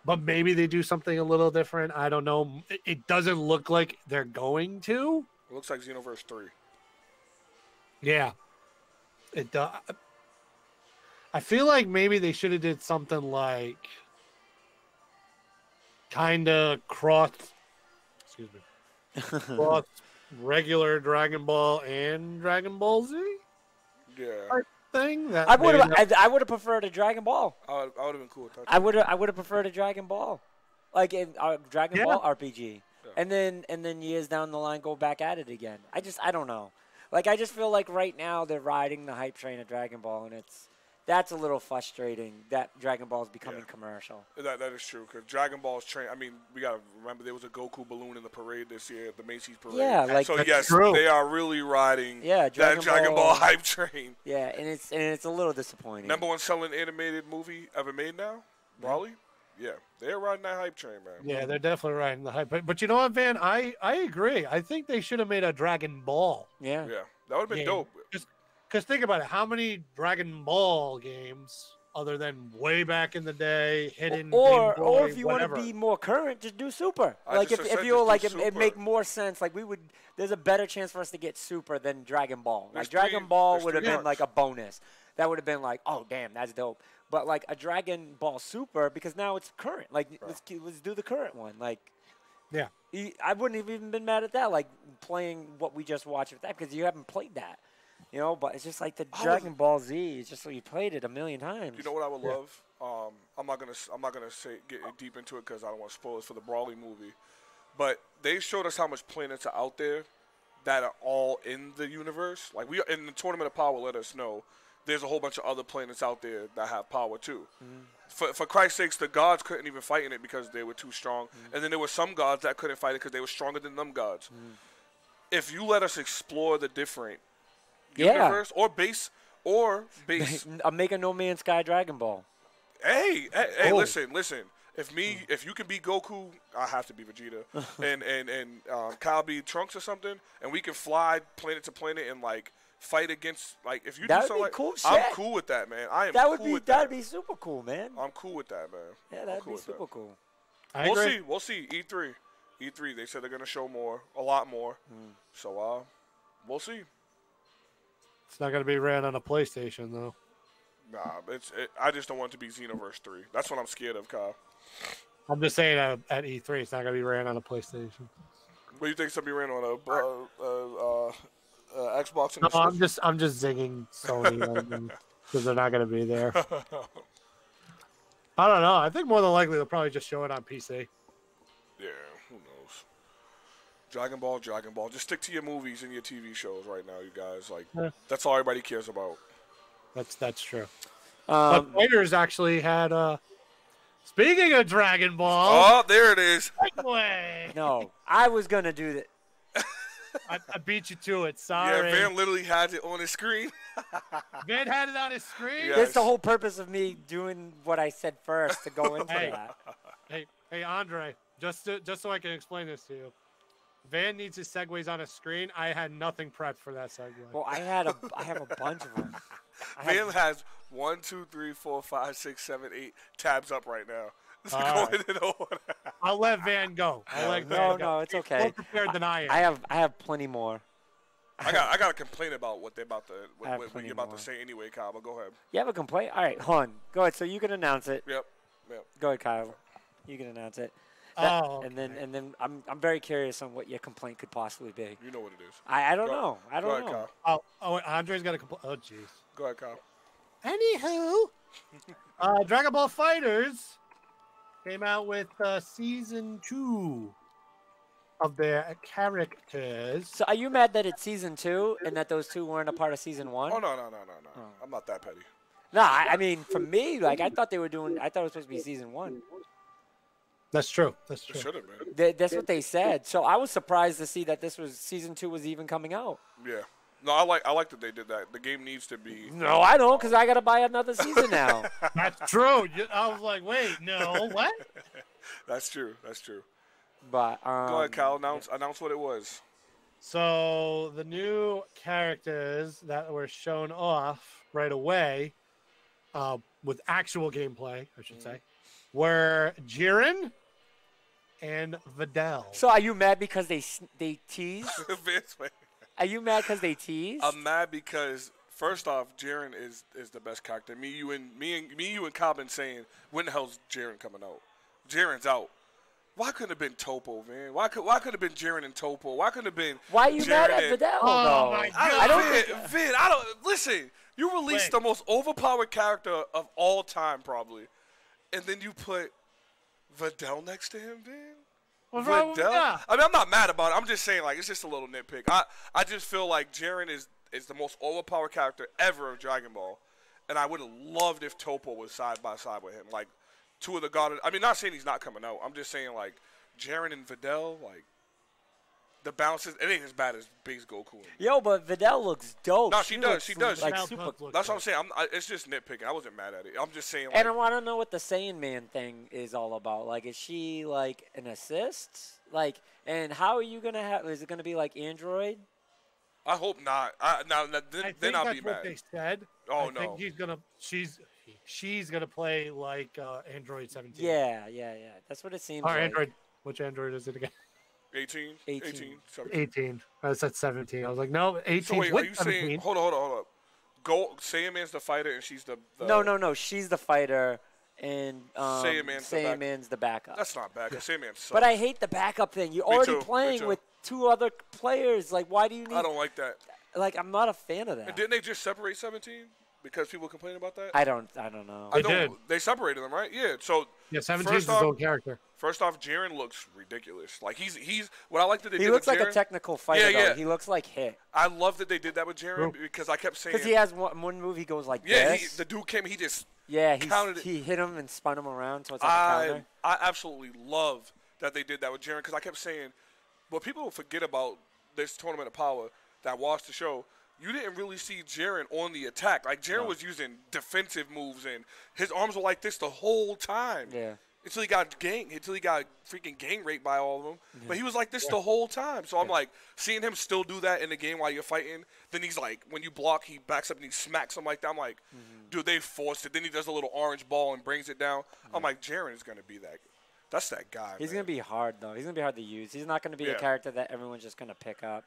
but maybe they do something a little different. I don't know. It doesn't look like they're going to. It looks like Xenoverse 3. Yeah. It does. I feel like maybe they should have did something like kind of cross regular Dragon Ball and Dragon Ball Z. Yeah. Thing that I would have preferred a Dragon Ball. I would have been cool with that. I would have preferred a Dragon Ball, like in Dragon Ball RPG, and then years down the line go back at it again. I don't know. Like I just feel like right now they're riding the hype train of Dragon Ball, and that's a little frustrating that Dragon Ball is becoming commercial. That is true, because Dragon Ball's train. I mean, we gotta remember there was a Goku balloon in the parade this year, the Macy's parade. Yeah, like so yes, they are really riding that Dragon Ball hype train. Yeah, and it's a little disappointing. #1 selling animated movie ever made now, Brawly. Yeah, they're riding that hype train, man. Yeah, they're definitely riding the hype. But you know what, Van? I agree. I think they should have made a Dragon Ball. Yeah, that would have been dope. Because think about it, how many Dragon Ball games, other than way back in the day, hidden or if you want to be more current, just do Super. Like if you like, it make more sense. Like there's a better chance for us to get Super than Dragon Ball. Like Dragon Ball would have been like a bonus. That would have been like, oh damn, that's dope. But like a Dragon Ball Super, because now it's current. Like let's do the current one. Like I wouldn't have even been mad at that. Like playing what we just watched with that, because you haven't played that. You know, but it's just like the Dragon Ball Z. It's just like you played it a million times. You know what I would love? I'm not gonna get deep into it because I don't want to spoil it for the Brawly movie. But they showed us how much planets are out there that are all in the universe. Like we in the Tournament of Power, let us know there's a whole bunch of other planets out there that have power too. For Christ's sakes, the gods couldn't even fight in it because they were too strong, and then there were some gods that couldn't fight it because they were stronger than them gods. If you let us explore the different universe or or base. Make a No Man's Sky Dragon Ball. Hey, listen. If you can be Goku, I have to be Vegeta, and Kyle be Trunks or something, and we can fly planet to planet and like fight against like if you do something like cool shit. I'm cool with that, man. I am. That'd be super cool, man. I'm cool with that, man. Yeah, that'd be super cool. We'll see. E3. They said they're gonna show more, a lot more. So we'll see. It's not gonna be ran on a PlayStation though. Nah, I just don't want it to be Xenoverse 3. That's what I'm scared of, Kyle. I'm just saying at E3, it's not gonna be ran on a PlayStation. What do you think? Somebody ran on a Xbox? No, I'm just zigging Sony because they're not gonna be there. I don't know. I think more than likely they'll probably just show it on PC. Yeah, who knows? Dragon Ball. Just stick to your movies and your TV shows right now, you guys. Like that's all everybody cares about. That's true. But Fighters actually had. Speaking of Dragon Ball. Oh, there it is. Segue. No, I was gonna do that. I beat you to it. Sorry. Yeah, Van literally had it on his screen. Van had it on his screen. Yes. That's the whole purpose of me doing what I said first to go into that. Hey, Andre. Just so I can explain this to you. Van needs his segues on a screen. I had nothing prepped for that segue. Well, I have a bunch of them. Van has 1, 2, 3, 4, 5, 6, 7, 8 tabs up right now. Right. I'll let Van go. No, it's okay. He's more prepared than I am. I have plenty more. I got to complain about what you're about to say anyway, Kyle. But go ahead. You have a complaint? All right, hold on. Go ahead. So you can announce it. Yep. Go ahead, Kyle. You can announce it. Okay. And then I'm very curious on what your complaint could possibly be. You know what it is. I don't know. I don't know. Kyle. Oh, Andre's got a complaint. Oh, jeez. Go ahead, Kyle. Anywho, Dragon Ball Fighters came out with season 2 of their characters. So are you mad that it's season 2 and that those two weren't a part of season 1? Oh no. I'm not that petty. No, I mean for me, like I thought it was supposed to be season 1. That's true. It should have been. That's what they said. So I was surprised to see that season 2 was even coming out. Yeah. No, I like that they did that. The game needs to be. No, I don't, because I got to buy another season now. That's true. I was like, wait, no, what? That's true. But go ahead, Kyle. Announce what it was. So the new characters that were shown off right away, with actual gameplay, I should say, were Jiren and Videl. So are you mad because they teased? Are you mad because they teased? I'm mad because first off, Jiren is the best character. Me, you, and Kyle been saying, when the hell's Jiren coming out? Jiren's out. Why couldn't it have been Topo, man? Why could have been Jiren and Topo? Why couldn't it have been? Why are you Jiren mad at Videl? Oh my God! Vin, listen. You released the most overpowered character of all time, probably, and then you put Videl next to him, Vin. What's wrong with that? I mean, I'm not mad about it. I'm just saying, like, it's just a little nitpick. I just feel like Jiren is the most overpowered character ever of Dragon Ball, and I would have loved if Topo was side by side with him, like two of the god. I mean, not saying he's not coming out. I'm just saying, like, Jiren and Videl, like, the bounces. It ain't as bad as Base Goku. Yo, but Videl looks dope. No, she does. Like super. That's what I'm saying. It's just nitpicking. I wasn't mad at it. I'm just saying. Like, and I want to know what the Saiyan Man thing is all about. Like, is she like an assist? Like, and how are you gonna have? Is it gonna be like Android? I hope not. Then I'll be mad. What they said. Oh I no. think she's gonna play like Android 17. Yeah. That's what it seems Or like. Android. Which Android is it again? 18. 18. I said 17. I was like, no, 18. So wait, are you 17. saying? Hold up. Saiyan Man's the fighter, and she's the. No. She's the fighter, and Saiyan Man's the backup. That's not bad. 'Cause Saiyan Man sucks. But I hate the backup thing. You're already playing with two other players. Like, why do you need? I don't like that. Like, I'm not a fan of that. And didn't they just separate 17 because people complain about that? I don't know. They did. They separated them, right? Yeah. So 17 is his own character. First off, Jiren looks ridiculous. Like he's what I like that they did. He looks with like Jiren, a technical fighter. Yeah. Though. He looks like Hit. I love that they did that with Jiren because I kept saying because he has one move. He goes like this. The dude came. He just he hit him and spun him around. So it's like a counter. I absolutely love that they did that with Jiren because I kept saying, what people forget about this Tournament of Power that watched the show, you didn't really see Jaren on the attack. Like, Jaren was using defensive moves, and his arms were like this the whole time. Yeah. Until he got freaking gang raped by all of them. Yeah. But he was like this the whole time. So I'm like, seeing him still do that in the game while you're fighting, then he's like, when you block, he backs up and he smacks him like that. I'm like, dude, they forced it. Then he does a little orange ball and brings it down. I'm like, Jaren is going to be that. That's that guy. He's going to be hard, though. He's going to be hard to use. He's not going to be a character that everyone's just going to pick up.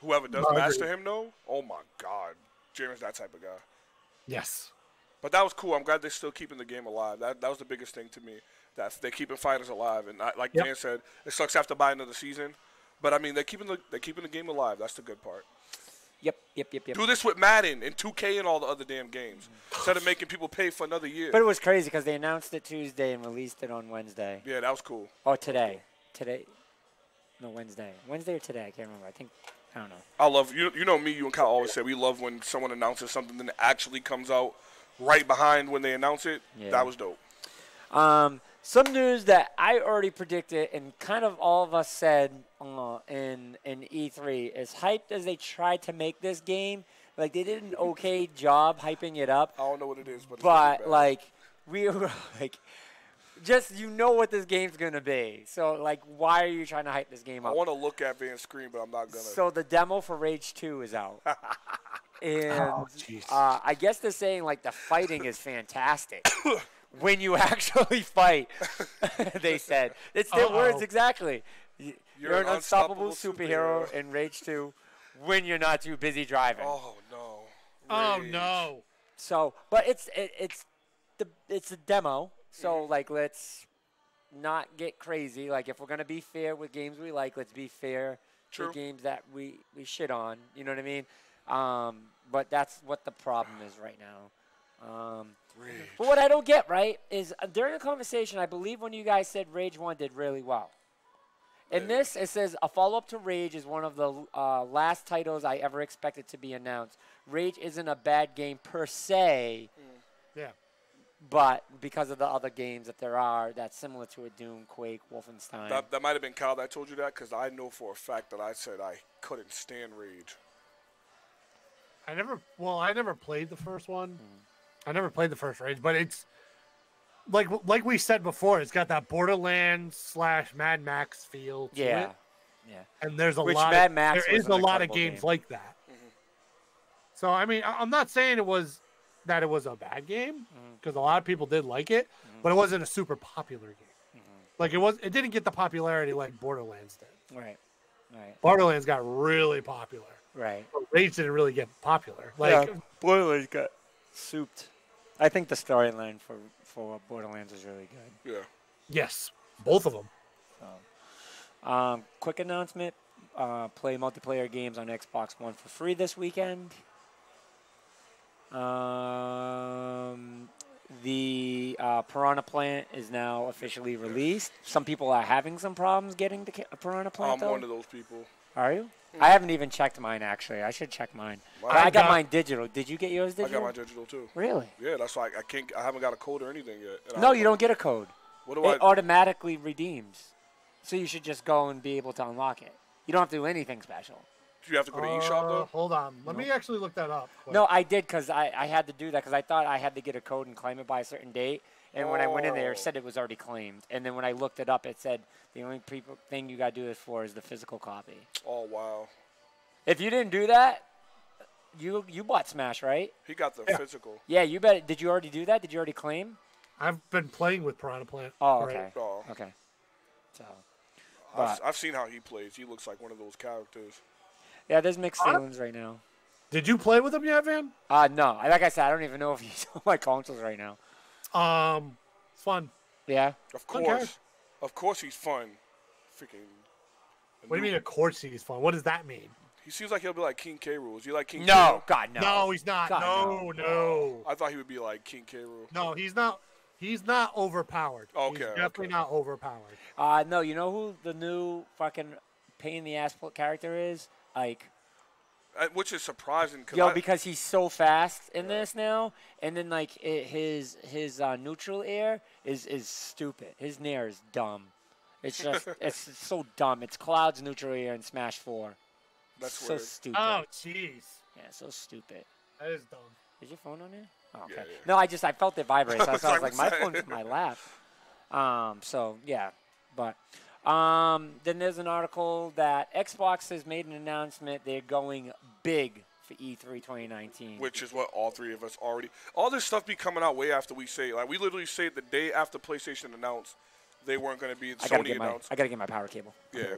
Whoever does master him, though, oh my God. Jaren's that type of guy. Yes. But that was cool. I'm glad they're still keeping the game alive. That was the biggest thing to me. That they're keeping fighters alive, and like Dan said, it sucks to have to buy another season, but I mean they're keeping the game alive. That's the good part. Yep. Do this with Madden and 2K and all the other damn games instead of making people pay for another year. But it was crazy because they announced it Tuesday and released it on Wednesday. Yeah, that was cool. Oh, today. No, Wednesday. Wednesday or today? I can't remember. I don't know. I love you know me. You and Kyle always say we love when someone announces something and it actually comes out right behind when they announce it. Yeah. That was dope. Some news that I already predicted and kind of all of us said in E3, as hyped as they tried to make this game, like they did an okay job hyping it up. I don't know what it is, but like we were like, just what this game's gonna be. So like, why are you trying to hype this game up? I want to look at Van's screen, but I'm not gonna. So the demo for Rage 2 is out. And I guess they're saying like the fighting is fantastic. When you actually fight, they said. It's their words exactly. You're an unstoppable superhero in Rage 2 when you're not too busy driving. Oh, no. Oh, no. So, but it's a demo. So, like, let's not get crazy. Like, if we're going to be fair with games we like, let's be fair to games that we shit on. You know what I mean? But that's what the problem is right now. But what I don't get, right, is during the conversation, I believe when you guys said Rage 1 did really well. In this, it says, a follow-up to Rage is one of the last titles I ever expected to be announced. Rage isn't a bad game per se, but because of the other games that there are, that's similar to a Doom, Quake, Wolfenstein. That might have been Kyle that told you that, because I know for a fact that I said I couldn't stand Rage. I never played the first one. I never played the first Rage, but it's like we said before, it's got that Borderlands / Mad Max feel to it. Yeah. And there's a lot of games like that. So I mean, I'm not saying it was a bad game because a lot of people did like it, but it wasn't a super popular game. Like it didn't get the popularity like Borderlands did. Right. Borderlands got really popular. Right. But Rage didn't really get popular. Borderlands got souped. I think the storyline for Borderlands is really good. Yeah. Yes, both of them. Quick announcement: play multiplayer games on Xbox One for free this weekend. The Piranha Plant is now officially released. Some people are having some problems getting the Piranha Plant. I'm one of those people. Are you? I haven't even checked mine, actually. I should check mine. I got mine digital. Did you get yours digital? I got mine digital, too. Really? Yeah, that's why I haven't got a code or anything yet. No, you don't get a code. What do it automatically redeems. So you should just go and be able to unlock it. You don't have to do anything special. Do you have to go to eShop, though? Hold on. Let me actually look that up. Quick. No, I did because I had to do that because I thought I had to get a code and claim it by a certain date. And when I went in there, it said it was already claimed. And then when I looked it up, it said the only thing you got to do this for is the physical copy. Oh, wow. If you didn't do that, you bought Smash, right? He got the physical. Yeah, you bet. Did you already do that? Did you already claim? I've been playing with Piranha Plant. Oh, okay. Right? Oh. Okay. So, I've seen how he plays. He looks like one of those characters. Yeah, there's mixed feelings right now. Did you play with him yet, Van? No. Like I said, I don't even know if he's on my consoles right now. It's fun. Yeah. Of course. Of course he's fun. Freaking. What do you mean, of course he's fun? What does that mean? He seems like he'll be like King K. Rool. You like King K. No, God, no. No, he's not. God, no. I thought he would be like King K. Rool. No, he's not. He's not overpowered. Okay. He's definitely not overpowered. No, you know who the new fucking pain in the ass character is? Ike. Which is surprising. Because he's so fast in this now, and then like his neutral air is stupid. His nair is dumb. It's just it's so dumb. It's Cloud's neutral air in Smash 4. That's so weird. stupid. Oh, jeez. Yeah, so stupid. That is dumb. Is your phone on there? Oh, okay. Yeah, yeah. No, I felt it vibrate. So I was like, what's my that? phone's in my lap. So yeah, but then there's an article that Xbox has made an announcement. They're going big for E3 2019. Which is what all three of us already. All this stuff be coming out way after we say. Like, we literally say the day after PlayStation announced they weren't going to be. Sony announced. I gotta get my power cable. Yeah,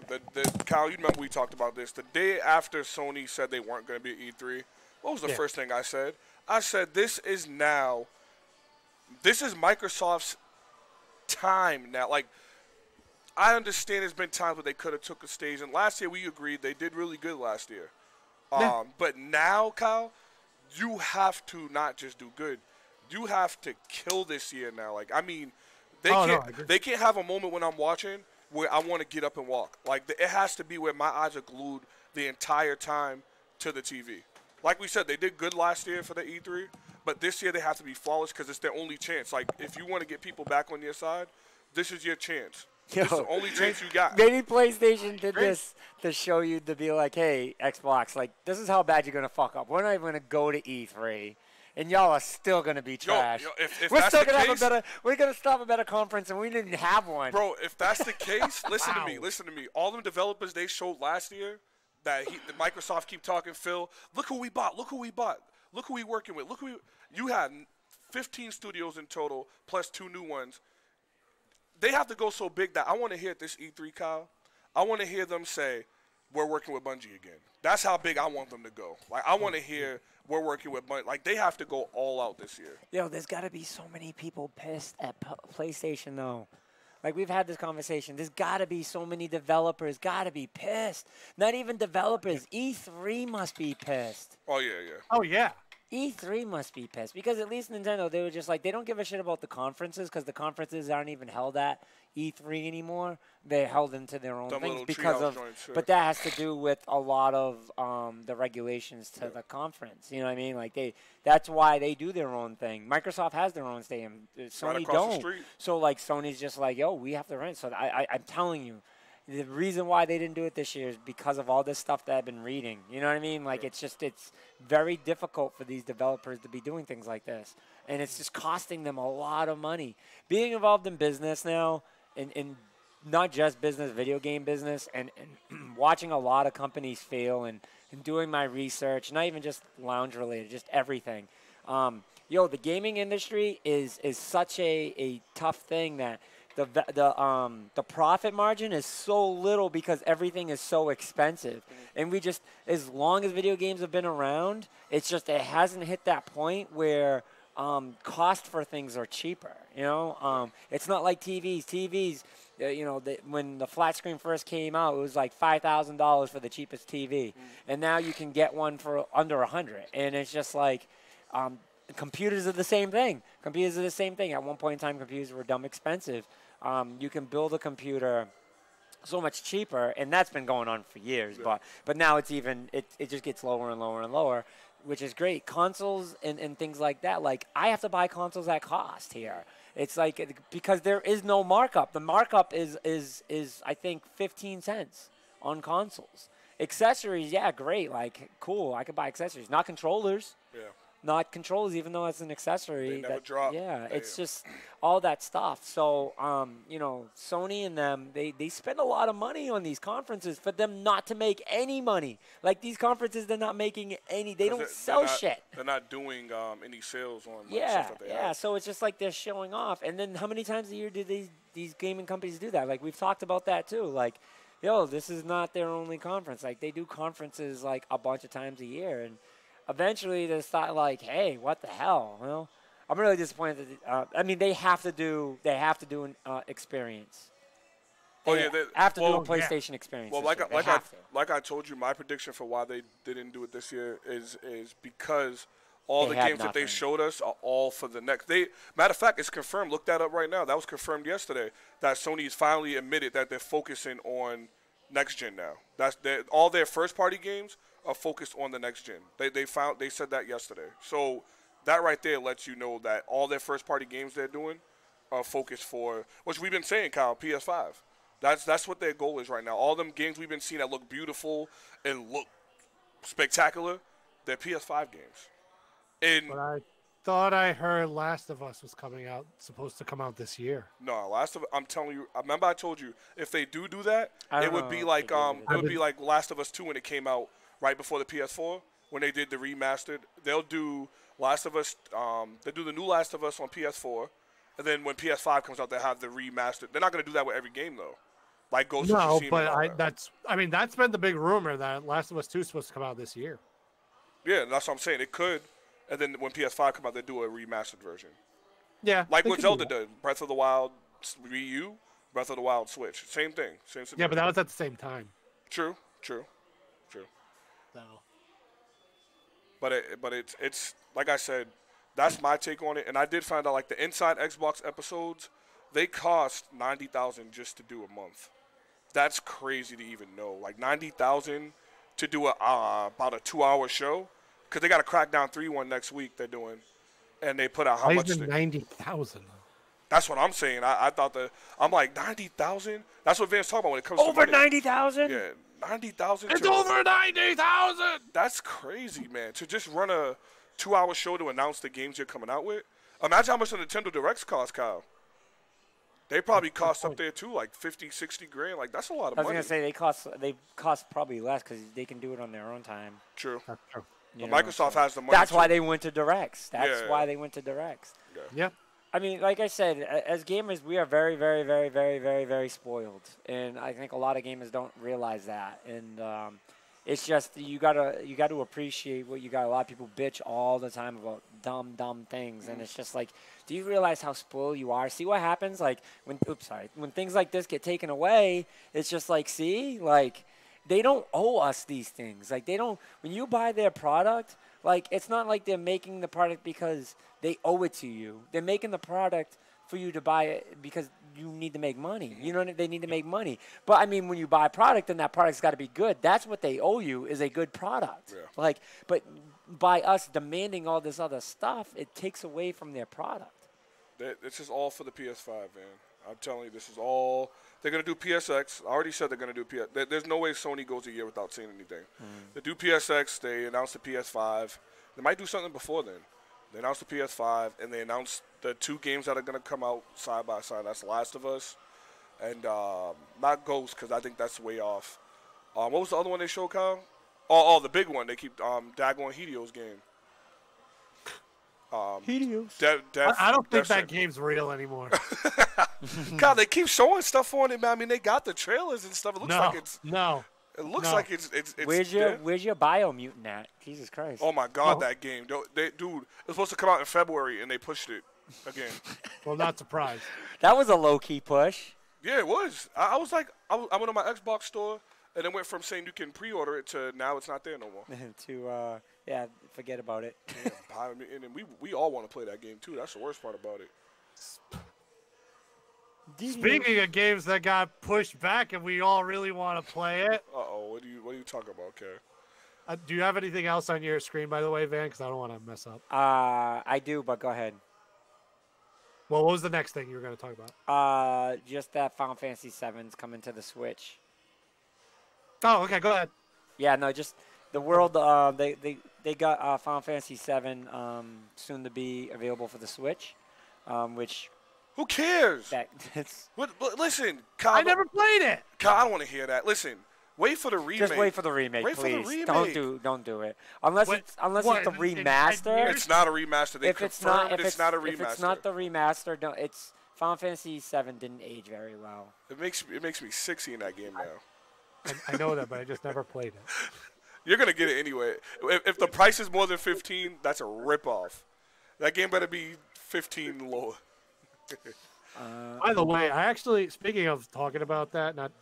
Kyle, you remember we talked about this. The day after Sony said they weren't going to be at E3, what was the first thing I said? I said, this is Microsoft's time now. Like, I understand there's been times where they could have took a stage, and last year we agreed they did really good last year. But now, Kyle, you have to not just do good. You have to kill this year now. Like, I mean, they can't have a moment when I'm watching where I want to get up and walk. Like, it has to be where my eyes are glued the entire time to the TV. Like we said, they did good last year for the E3, but this year they have to be flawless because it's their only chance. Like, if you want to get people back on your side, this is your chance. This is the only chance you got. Maybe PlayStation did this to show you to be like, hey, Xbox, like, this is how bad you're going to fuck up. We're not even going to go to E3, and y'all are still going to be trash. If we're that's still the going to case, have a better – we're going to stop a better conference, and we didn't have one. Bro, if that's the case, listen to me. All them developers they showed last year that Microsoft keep talking, Phil, look who we bought. Look who we working with. You had 15 studios in total plus 2 new ones. They have to go so big that I want to hear at this E3, Kyle. I want to hear them say, we're working with Bungie again. That's how big I want them to go. Like, I want to hear we're working with Bungie. Like, they have to go all out this year. Yo, there's got to be so many people pissed at PlayStation, though. Like, we've had this conversation. There's got to be so many developers got to be pissed. Not even developers. E3 must be pissed. Oh, yeah. Oh, yeah. E3 must be pissed because at least Nintendo, they were just like, they don't give a shit about the conferences because the conferences aren't even held at E3 anymore. They're held into their own things because of, but that has to do with a lot of the regulations to the conference. You know what I mean? Like that's why they do their own thing. Microsoft has their own stadium. Sony don't. So like Sony's just like, yo, we have to rent. So I'm telling you. The reason why they didn't do it this year is because of all this stuff that I've been reading. You know what I mean? Like, it's very difficult for these developers to be doing things like this. And it's just costing them a lot of money. Being involved in business now, in not just business, video game business, and watching a lot of companies fail and doing my research, not even just lounge related, just everything. The gaming industry is such a tough thing that the profit margin is so little because everything is so expensive, and we just, as long as video games have been around, it hasn't hit that point where cost for things are cheaper. It's not like TVs. When the flat screen first came out, it was like $5,000 for the cheapest TV, and now you can get one for under $100, and it's just like. Computers are the same thing. At one point in time, computers were dumb expensive. You can build a computer so much cheaper, and that's been going on for years. Yeah. But now it just gets lower and lower and lower, which is great. Consoles and things like that. Like, I have to buy consoles at cost here. It's like, because there is no markup. The markup is I think 15 cents on consoles. Accessories, yeah, great. Like, cool. I could buy accessories, not controllers. Yeah. Not controllers, even though it's an accessory. They never drop. Yeah, it's just all that stuff. So, Sony and them, they spend a lot of money on these conferences for them not to make any money. Like, these conferences, they're not making any. They don't sell shit. They're not doing any sales on stuff that they have. So it's just like they're showing off. And then how many times a year do these gaming companies do that? Like, we've talked about that too. Like, this is not their only conference. Like, they do conferences like a bunch of times a year, and eventually they start like, hey, what the hell? Well, I'm really disappointed that they have to do an experience. They have to do a PlayStation experience. Well, like I told you, my prediction for why they didn't do it this year is because all the games that they showed us are all for the next. Matter of fact, it's confirmed. Look that up right now. That was confirmed yesterday that Sony's finally admitted that they're focusing on next gen now. All their first party games are focused on the next gen. They said that yesterday. So that right there lets you know that all their first party games they're doing are focused for, which we've been saying, Kyle, PS5. That's what their goal is right now. All them games we've been seeing that look beautiful and look spectacular, They're PS5 games. And But I thought I heard Last of Us was supposed to come out this year. no, I'm telling you. Remember, I told you if they do that, I it don't would know be if like they did it would be like Last of Us 2 when it came out right before the PS4 when they did the remastered. They'll do Last of Us. They do the new Last of Us on PS4, and then when PS5 comes out, they have the remastered. They're not gonna do that with every game though. Like Ghost of No, Tsushima. but that's been the big rumor that Last of Us 2 is supposed to come out this year. Yeah, that's what I'm saying. It could, and then when PS5 come out, they do a remastered version. Yeah, Like they what could Zelda do that. did, Breath of the Wild Wii U, Breath of the Wild Switch. Same thing. Same scenario. Yeah, but that was at the same time. True. So. But it's like I said, that's my take on it. And I did find out like the Inside Xbox episodes, they cost $90,000 just to do a month. That's crazy to even know. Like $90,000 to do about a 2-hour show, because they got a Crackdown 3 one next week. They're doing, and they put out how much? 90,000. That's what I'm saying. I thought I'm like 90,000. That's what Van's talking about when it comes to Over money. 90,000. Yeah, 90,000. It's over 90,000. That's crazy, man. To just run a 2-hour show to announce the games you're coming out with. Imagine how much the Nintendo Directs cost, Kyle. They probably cost up there too, like 50, 60 grand. Like that's a lot of I was money. gonna say they cost probably less because they can do it on their own time. True. That's true. You But know, Microsoft so has the money. That's too. why they went to directs. That's Yeah. why they went to directs. Yeah. I mean, like I said, as gamers, we are very, very, very, very, very, very spoiled, and I think a lot of gamers don't realize that. And it's just you gotta appreciate what you got. A lot of people bitch all the time about dumb things, and it's just like, do you realize how spoiled you are? See what happens, like when things like this get taken away. It's just like, see, like they don't owe us these things. Like they don't. When you buy their product, like it's not like they're making the product because they owe it to you. They're making the product for you to buy it because you need to make money. You know, they need to make money. But I mean, when you buy a product, then that product's got to be good. That's what they owe you, is a good product. Yeah. Like, but by us demanding all this other stuff, it takes away from their product. This is all for the PS5, man. I'm telling you, this is all. They're going to do PSX. I already said they're going to do PS. There's no way Sony goes a year without saying anything. They do PSX. They announced the PS5. They might do something before then. They announced the PS5, and they announced the 2 games that are going to come out side by side. That's Last of Us and not Ghost, because I think that's way off. What was the other one they showed, Kyle? Oh, the big one. They keep daggone Hidio's game. Helios. I don't think that game's real anymore. God, they keep showing stuff on it, man. I mean, they got the trailers and stuff. It looks like it's. No. It looks like it's. Where's your Biomutant at? Jesus Christ. Oh my God, that game, dude! It was supposed to come out in February, and they pushed it again. Well, not surprised. That was a low key push. Yeah, it was. I was like, I went on my Xbox store, and it went from saying you can pre-order it to now it's not there no more. Yeah, forget about it. Yeah, and we all want to play that game too. That's the worst part about it. Speaking of games that got pushed back and we all really want to play it. What are you talking about, Kerr? Do you have anything else on your screen, by the way, Van? Because I don't want to mess up. I do, but go ahead. Well, what was the next thing you were going to talk about? Just that Final Fantasy VII's coming to the Switch. Oh, okay, go ahead. Yeah, no, just the world. They got Final Fantasy VII soon to be available for the Switch, which. Who cares? That's But listen, Kyle. I never played it. Kyle, I don't want to hear that. Listen, wait for the remake. Just wait for the remake, Wait for the please. remake. Don't do it. Unless What? it's the In 10 remaster. years? It's not a remaster. They confirmed it's not a remaster. If it's not the remaster, don't. It's Final Fantasy VII didn't age very well. It makes me sick seeing that game now. I know that, but I just never played it. You're gonna get it anyway. If the price is more than 15, that's a ripoff. That game better be 15 lower. By the way, I actually, speaking of talking about that, not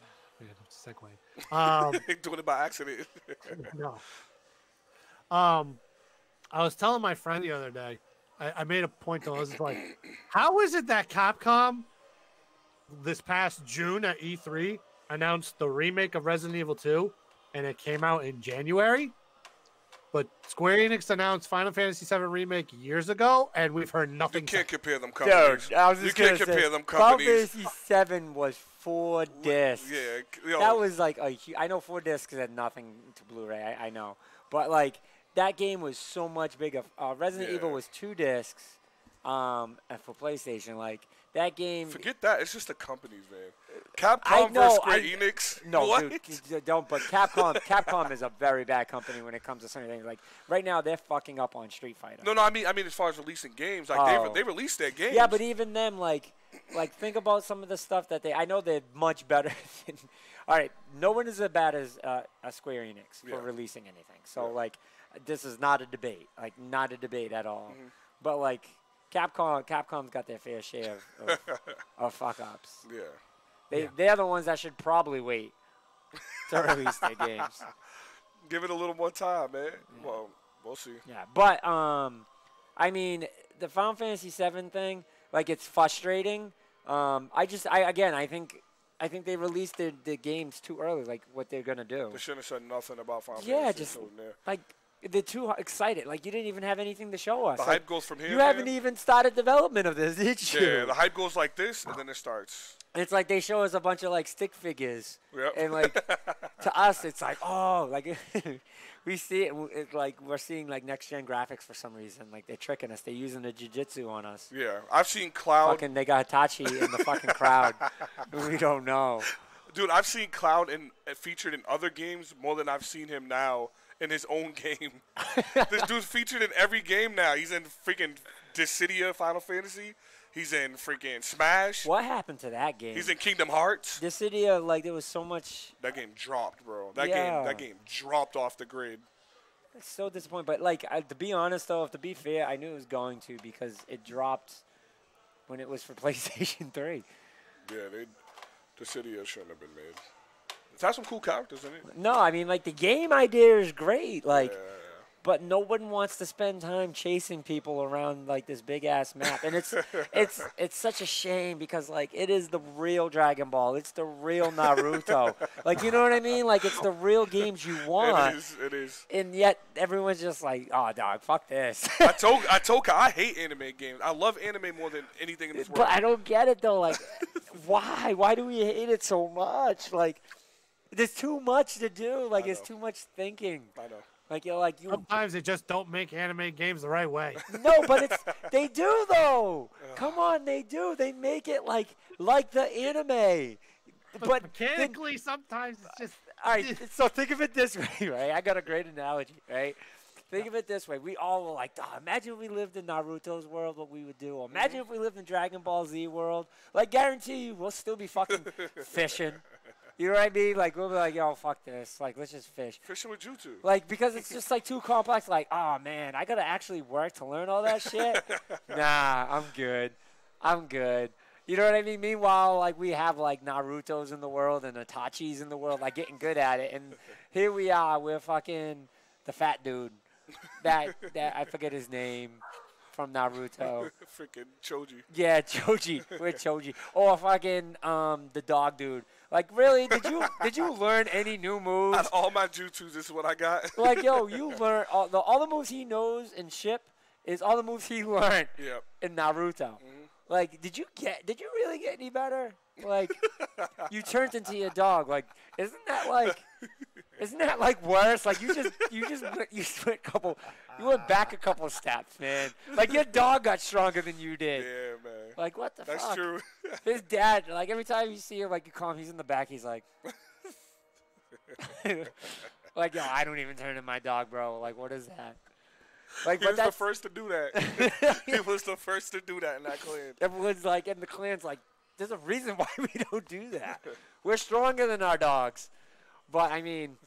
segue. Doing it by accident. No. I was telling my friend the other day, I made a point to, I was like, how is it that Capcom this past June at E3 announced the remake of Resident Evil 2 and it came out in January? But Square Enix announced Final Fantasy VII Remake years ago, and we've heard nothing. You can't compare them companies. Dude, I was just you can't compare them companies. Final Fantasy VII was 4 discs. Yeah, That was like I know 4 discs had nothing to Blu-ray. I know, but like that game was so much bigger. Resident Yeah. Evil was 2 discs, and for PlayStation, like that game. Forget that. It's just the companies, man. Capcom I know, versus Square Enix. No, what? dude, don't. But Capcom is a very bad company when it comes to certain things. Like right now, they're fucking up on Street Fighter. No, I mean, as far as releasing games, like they released their games. Yeah, but even them, like think about some of the stuff that I know they're much better than. All right, no one is as bad as a Square Enix for releasing anything. So like, this is not a debate. Like, not a debate at all. Mm-hmm. But like, Capcom's got their fair share of fuck ups. Yeah. They're the ones that should probably wait to release their games. Give it a little more time, man. Yeah. Well, we'll see. Yeah, but I mean, the Final Fantasy VII thing, like, it's frustrating. I think they released the games too early, like what they're gonna do. They shouldn't have said nothing about Final Fantasy. Yeah, just like they're too excited. Like you didn't even have anything to show us. The hype goes from here. You haven't even started development of this, did you? Yeah, the hype goes like this, and then it starts. It's like they show us a bunch of like stick figures, yep. And like to us, it's like like we see it. It's like we're seeing like next gen graphics for some reason. Like they're tricking us. They're using the jiu-jitsu on us. Yeah, I've seen Cloud. Fucking, they got Hitachi in the fucking crowd. We don't know. Dude, I've seen Cloud featured in other games more than I've seen him now in his own game. This dude's featured in every game now. He's in freaking Dissidia Final Fantasy. He's in freaking Smash. What happened to that game? He's in Kingdom Hearts. Dissidia, like there was so much. That game dropped, bro. That game dropped off the grid. It's so disappointing. But like, to be honest though, to be fair, I knew it was going to because it dropped when it was for PlayStation 3. Yeah, Dissidia shouldn't have been made. It has some cool characters in it. No, I mean like the game idea is great. Like. Yeah. But no one wants to spend time chasing people around like this big ass map, and it's such a shame because like it is the real Dragon Ball, it's the real Naruto, like you know what I mean? Like it's the real games you want. It is. And yet everyone's just like, oh dog, fuck this. I told Ka I hate anime games. I love anime more than anything in this world. But I don't get it though. Like, why? Why do we hate it so much? Like, there's too much to do. Like, it's too much thinking. I know. Like you. Sometimes they just don't make anime games the right way. No, but they do though. Come on, they do. They make it like the anime. But mechanically, sometimes it's just. All right. So think of it this way, right? I got a great analogy, right? Think of it this way. We all were like, imagine if we lived in Naruto's world, what we would do. Or imagine if we lived in Dragon Ball Z world. Like, guarantee you, we'll still be fucking fishing. You know what I mean? Like, we'll be like, yo, fuck this. Like, let's just fish. Fishing with Jutsu. Like, because it's just, like, too complex. Like, oh, man, I got to actually work to learn all that shit? Nah, I'm good. You know what I mean? Meanwhile, like, we have, like, Naruto's in the world and Itachi's in the world, like, getting good at it. And here we are. We're fucking the fat dude. That I forget his name. From Naruto. Freaking Choji. Yeah, Choji. We're Choji. Or fucking the dog dude. Like, really? Did you learn any new moves? Out of all my jutsus, this is what I got. Like, yo, you learn all the moves he knows in Ship is all the moves he learned in Naruto. Mm-hmm. Like, did you really get any better? Like, you turned into your dog. Like, isn't that like worse? Like, you went back a couple steps, man. Like, your dog got stronger than you did. Yeah, man. Like, what the fuck? That's true. His dad, like, every time you see him, like, you call him, he's in the back, he's like, like, yo, I don't even turn in my dog, bro. Like, what is that? Like, he was the first to do that. He was the first to do that in that clan. Everyone's like, and the clan's like, there's a reason why we don't do that. We're stronger than our dogs. But, I mean,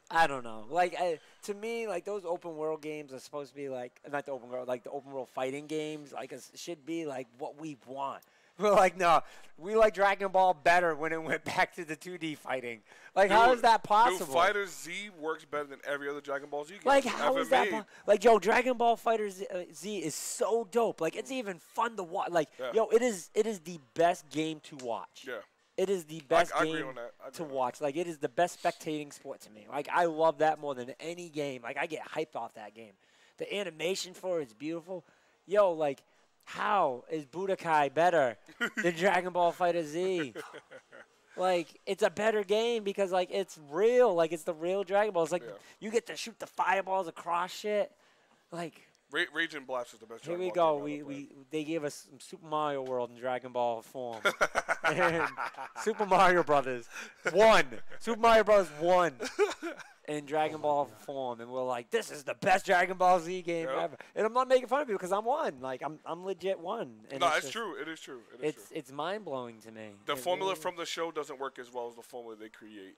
I don't know. Like, to me, like, those open world games are supposed to be like, not the open world, like the open world fighting games, like, it should be like what we want. We're like, no, we like Dragon Ball better when it went back to the 2D fighting. Like, how is that possible? Dude, Fighter Z works better than every other Dragon Ball Z game. Like, how is that like, yo, Dragon Ball Fighter Z is so dope. Like, it's even fun to watch. Like, yo, it is the best game to watch. Yeah. It is the best I game agree on that. to watch. Like, it is the best spectating sport to me. Like, I love that more than any game. Like, I get hyped off that game. The animation for it's beautiful. Yo, like, how is Budokai better than Dragon Ball Fighter Z? Like, it's a better game because, like, it's real. Like, it's the real Dragon Ball. It's like you get to shoot the fireballs across shit. Like, Raging Blast is the best. here Dragon we Ball go. game They gave us some Super Mario World in Dragon Ball form. And Super Mario Brothers 1. Super Mario Brothers 1 in Dragon Ball form, and we're like, this is the best Dragon Ball Z game ever. And I'm not making fun of you because I'm 1. Like, I'm legit 1. And No, it's true. It is true. It's mind blowing to me. The formula from the show doesn't work as well as the formula they create.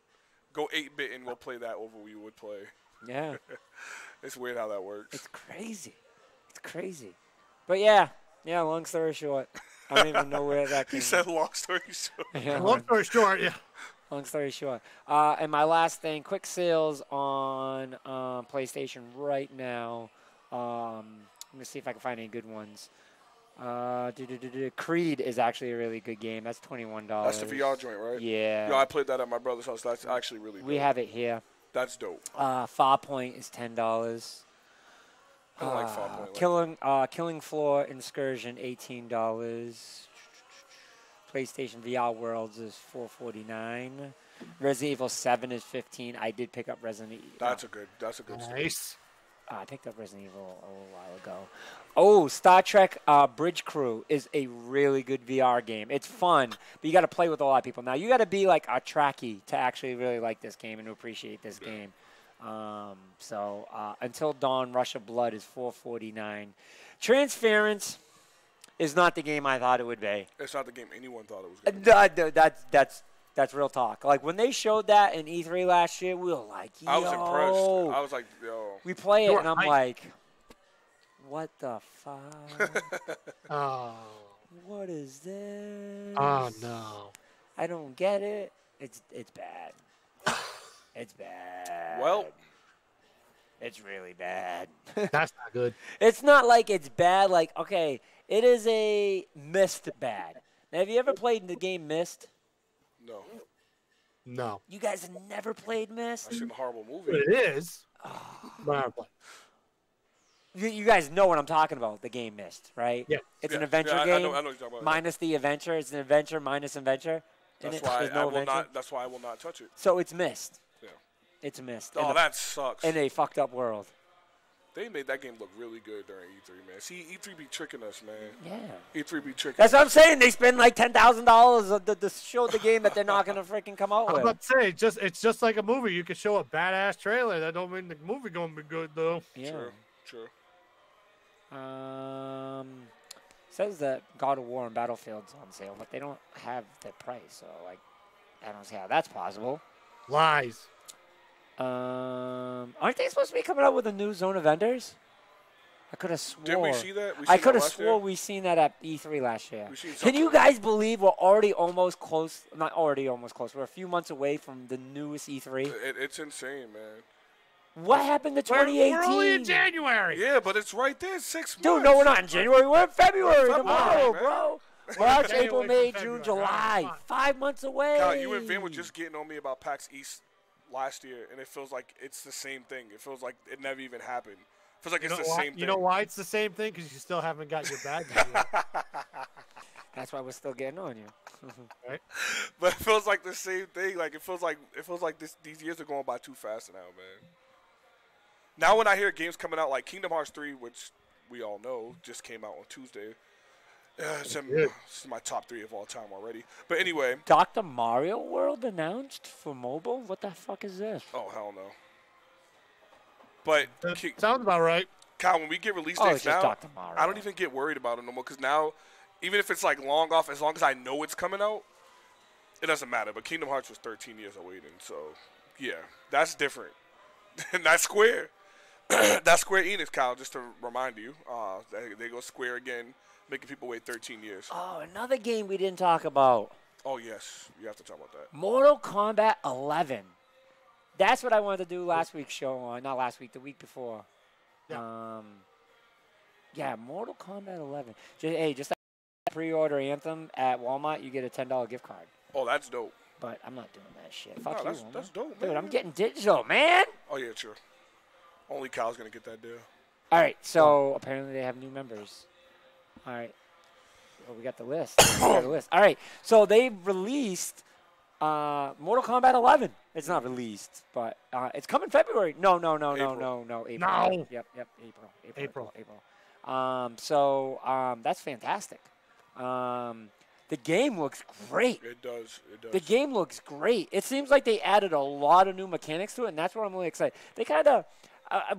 Go 8-bit and we'll play that over we would play. Yeah. It's weird how that works. It's crazy. It's crazy. But yeah, long story short, I don't even know where that came He said long story short. Yeah, Long story short, yeah. long story short. And my last thing, quick sales on PlayStation right now. Let me see if I can find any good ones. Creed is actually a really good game. That's $21. That's the VR joint, right? Yeah. Yo, I played that at my brother's house. That's actually really good. We have it here. That's dope. Farpoint is $10. I don't like Farpoint. Killing Floor Excursion, $18. PlayStation VR Worlds is $4.49. Resident Evil 7 is $15. I did pick up Resident Evil. That's a good Nice. I picked up Resident Evil a little while ago. Oh, Star Trek Bridge Crew is a really good VR game. It's fun, but you got to play with a lot of people. Now, you got to be like a Trekkie to actually really like this game and to appreciate this game. So Until Dawn, Rush of Blood is $4.49. Transference is not the game I thought it would be. It's not the game anyone thought it was going to be. That's real talk. Like, when they showed that in E3 last year, we were like, yo. I was impressed. I was like, yo. We play it, and I'm like, what the fuck? Oh. What is this? Oh no. I don't get it. It's bad. It's bad. Well. It's really bad. That's not good. It's not like it's bad. Like, okay, it is a Myst bad. Now, have you ever played the game Myst? No. No. You guys have never played Myst? I've seen a horrible movie. But it is. But I don't play. You guys know what I'm talking about, the game Myst, right? Yeah. It's an adventure game. I know what you're talking about. Minus the adventure. It's an adventure minus adventure. That's There's why no I will adventure. not. That's why I will not touch it. So it's Myst. Yeah. It's Myst. Oh, that sucks. In a fucked up world. They made that game look really good during E3, man. See, E3 be tricking us, man. Yeah. E3 be tricking. That's what I'm saying. They spend like $10,000 to show the game that they're not going to freaking come out I was with. about to say, it's just like a movie. You can show a badass trailer. That don't mean the movie gonna be good though. Yeah. True. Says that God of War and Battlefield's on sale, but they don't have the price. So, like, I don't see how that's possible. Lies. Aren't they supposed to be coming out with a new Zone of Enders? I could have swore. Didn't we see that? I could have swore we seen that at E3 last year. Can you guys believe we're already almost close? Not already almost close. We're a few months away from the newest E3. It's insane, man. What happened to 2018? We're only in January. Yeah, but it's right there, 6 months. Dude, no, we're not in January. We're in February tomorrow, man. bro. March, January April, to May, February. June, July. 5 months away. Kyle, you and Vin were just getting on me about PAX East last year, and it feels like it's the same thing. It feels like it never even happened. It feels like it's the same thing. You know why it's the same thing? Because you still haven't got your badge yet. That's why we're still getting on you. Right? But it feels like the same thing. Like it feels like these years are going by too fast now, man. Now when I hear games coming out like Kingdom Hearts 3, which we all know just came out on Tuesday. This is my top 3 of all time already. But anyway. Dr. Mario World announced for mobile? What the fuck is this? Oh, hell no. But sounds about right. Kyle, when we get release dates now, Dr. Mario. I don't even get worried about it no more because now, even if it's like long off, as long as I know it's coming out, it doesn't matter. But Kingdom Hearts was 13 years awaiting, so yeah, that's different. And that's Square. That's Square Enix, Kyle, just to remind you. They go Square again, making people wait 13 years. Oh, another game we didn't talk about. Oh, yes. You have to talk about that. Mortal Kombat 11. That's what I wanted to do last week's show on. Not last week, the week before. Yeah. Mortal Kombat 11. Just pre-order Anthem at Walmart, you get a $10 gift card. Oh, that's dope. But I'm not doing that shit. Fuck no, you, that's dope, man. Dude, I'm getting digital, man. Oh, yeah, sure. Only Kyle's going to get that deal. All right, so apparently they have new members. All right. Well, we got the list. All right, so they released Mortal Kombat 11. It's not released, but it's coming February. No. April. No. Yep. April. So that's fantastic. The game looks great. It does. The game looks great. It seems like they added a lot of new mechanics to it, and that's what I'm really excited. They kind of,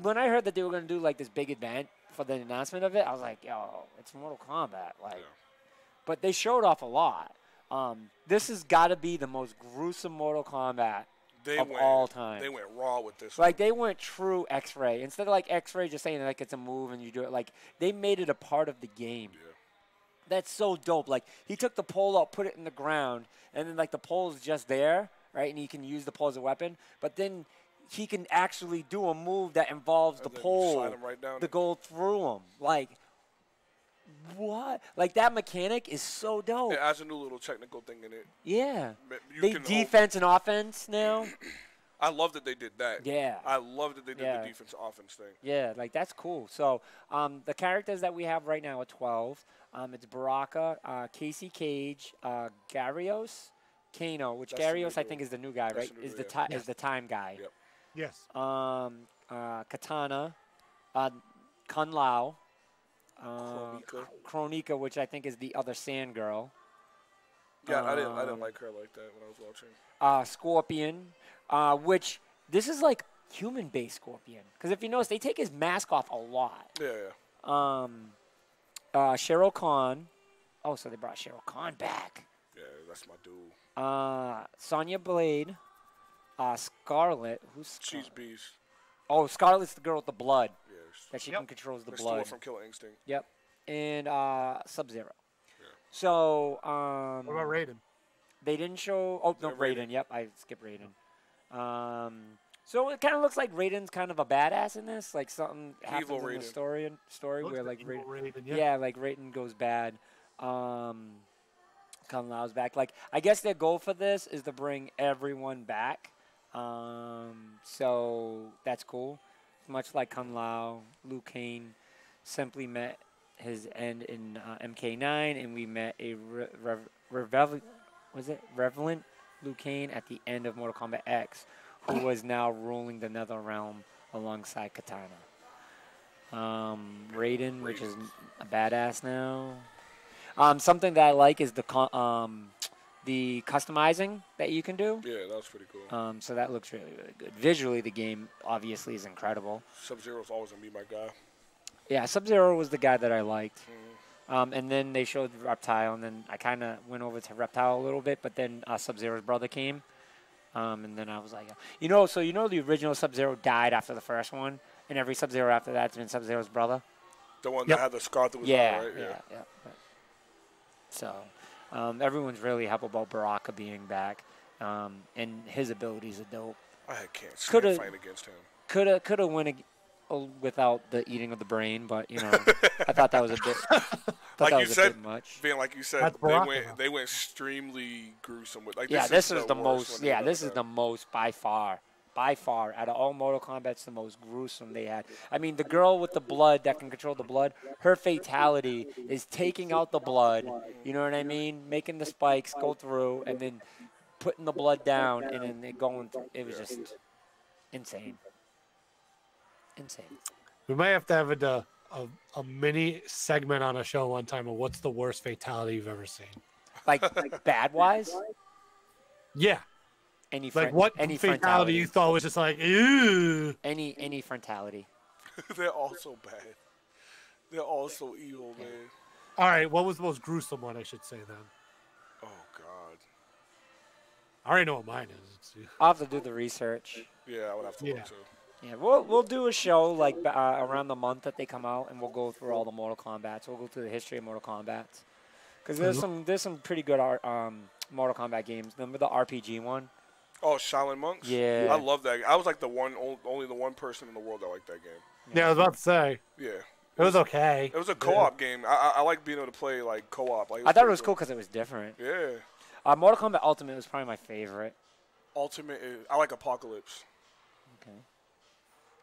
when I heard that they were going to do like this big event for the announcement of it, I was like, yo, it's Mortal Kombat. But they showed off a lot. This has got to be the most gruesome Mortal Kombat of all time. They went raw with this. Like, they went true X-Ray. Instead of, like, X-Ray just saying, like, it's a move and you do it, like, they made it a part of the game. Yeah. That's so dope. Like, he took the pole out, put it in the ground, and then, like, the pole's just there, right? And he can use the pole as a weapon. But then he can actually do a move that involves the pole to go through him. Like, what? Like, that mechanic is so dope. It adds a new little technical thing in it. Yeah. They defense and offense now. I love that they did that. Yeah. I love that they did the defense offense thing. Yeah, like, that's cool. So, the characters that we have right now are 12. It's Baraka, Casey Cage, Garrios, Kano, which Garrios I think is the new guy, right? Is the time guy. Yep. Yes. Katana, Kun Lao, Kronika. which I think is the other Sand Girl. Yeah, I didn't like her like that when I was watching. Scorpion, which this is like human-based Scorpion. Because if you notice, they take his mask off a lot. Yeah. Cheryl Khan. Oh, so they brought Cheryl Khan back. Yeah, that's my dude. Sonya Blade. Scarlet. Who's Scarlet? She's Beast. Oh, Scarlet's the girl with the blood. Yes. That she can control the They blood. stole it from Killer Instinct. Yep. And Sub-Zero. Yeah. So, what about Raiden? They didn't show. Oh no, Raiden. Yep, I skipped Raiden. So it kind of looks like Raiden's kind of a badass in this. Like something happens in the story where like Raiden, like Raiden goes bad. Kung Lao's back. Like, I guess their goal for this is to bring everyone back. So that's cool. Much like Kung Lao, Liu Kang simply met his end in MK9, and we met a Revelant Liu Kang at the end of Mortal Kombat X, who was now ruling the Nether Realm alongside Katana. Raiden, which is a badass now. Something that I like is the customizing that you can do. Yeah, that was pretty cool. So that looks really, really good. Visually, the game obviously is incredible. Sub-Zero's always going to be my guy. Yeah, Sub-Zero was the guy that I liked. And then they showed Reptile, and then I kind of went over to Reptile a little bit, but then Sub-Zero's brother came. And then I was like, so the original Sub-Zero died after the first one, and every Sub-Zero after that's been Sub-Zero's brother? The one that had the scar through his eye, right? Yeah. So everyone's really happy about Baraka being back, and his abilities are dope. I can't stand fighting against him. Could have won without the eating of the brain, but I thought that was a bit. Like you said, much. Like you said, they went extremely gruesome with. Like, this is the most. Yeah, this is the most by far. By far, out of all Mortal Kombat's the most gruesome they had. I mean, the girl with the blood that can control the blood, her fatality is taking out the blood, you know what I mean? Making the spikes go through and then putting the blood down and then it going through. It was just insane. Insane. We might have to have a mini segment on a show one time of what's the worst fatality you've ever seen. Like bad-wise? Yeah. Any fatality you thought was just like, ew. Any frontality. They're all so bad. They're all so evil, man. All right, what was the most gruesome one, I should say, then? Oh, God. I already know what mine is. I'll have to do the research. Yeah, I would have to look, too. Yeah, we'll do a show like around the month that they come out, and we'll go through all the Mortal Kombats. We'll go through the history of Mortal Kombats. Because there's some pretty good Mortal Kombat games. Remember the RPG one? Oh, Shaolin Monks? Yeah. I love that. I was like only the one person in the world that liked that game. Yeah, I was about to say. Yeah. It was okay. It was a co-op game. I like being able to play like co-op. Like, I thought it was cool because it was different. Yeah. Mortal Kombat Ultimate was probably my favorite. Ultimate, I like Apocalypse. Okay.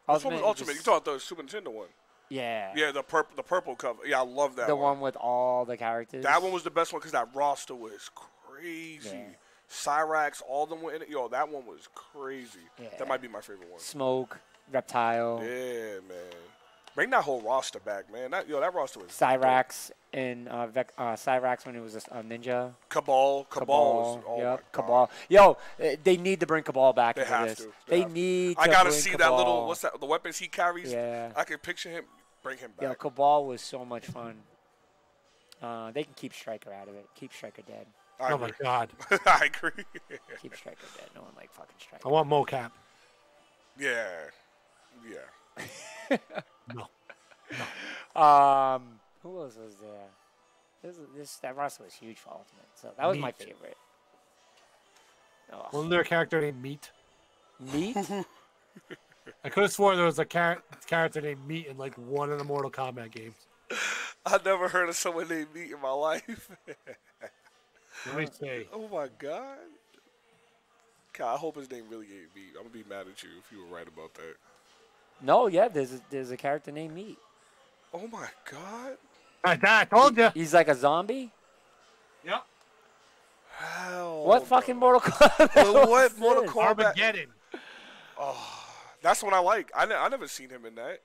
What was Ultimate? You talked about the Super Nintendo one. Yeah. Yeah, the purple cover. Yeah, I love that one. The one with all the characters. That one was the best one because that roster was crazy. Yeah. Cyrax, all of them were in it. Yo, that one was crazy. Yeah. That might be my favorite one. Smoke, Reptile. Yeah, man. Bring that whole roster back, man. That roster was Cyrax and Cyrax when it was a ninja. Cabal was, oh yep, my God. Cabal. Yo, they need to bring Cabal back They into have this. to. They need to I gotta bring see Cabal. that little, what's that, the weapons he carries? Yeah. I can picture him. Bring him back. Yo, Cabal was so much fun. They can keep Stryker out of it. Keep Stryker dead. I Oh my agree. God. I agree. Keep Stryker dead. No one like fucking Stryker. I want mocap. Yeah. No. Who else was there? That roster was huge for Ultimate, so that was my Meat. favorite. Oh. Wasn't there a character named Meat? Meat? I could have sworn there was a character named Meat in like one of the Mortal Kombat games. I've never heard of someone named Meat in my life. Let me see. Oh my God. God, I hope his name really ain't Meat. I'm gonna be mad at you if you were right about that. No, yeah, there's a character named Meat. Oh my God. I told you. He's like a zombie. Yep. Hell. What no. fucking Mortal Kombat? What was Mortal this? Kombat? Armageddon. Oh, that's what I like. I never seen him in that.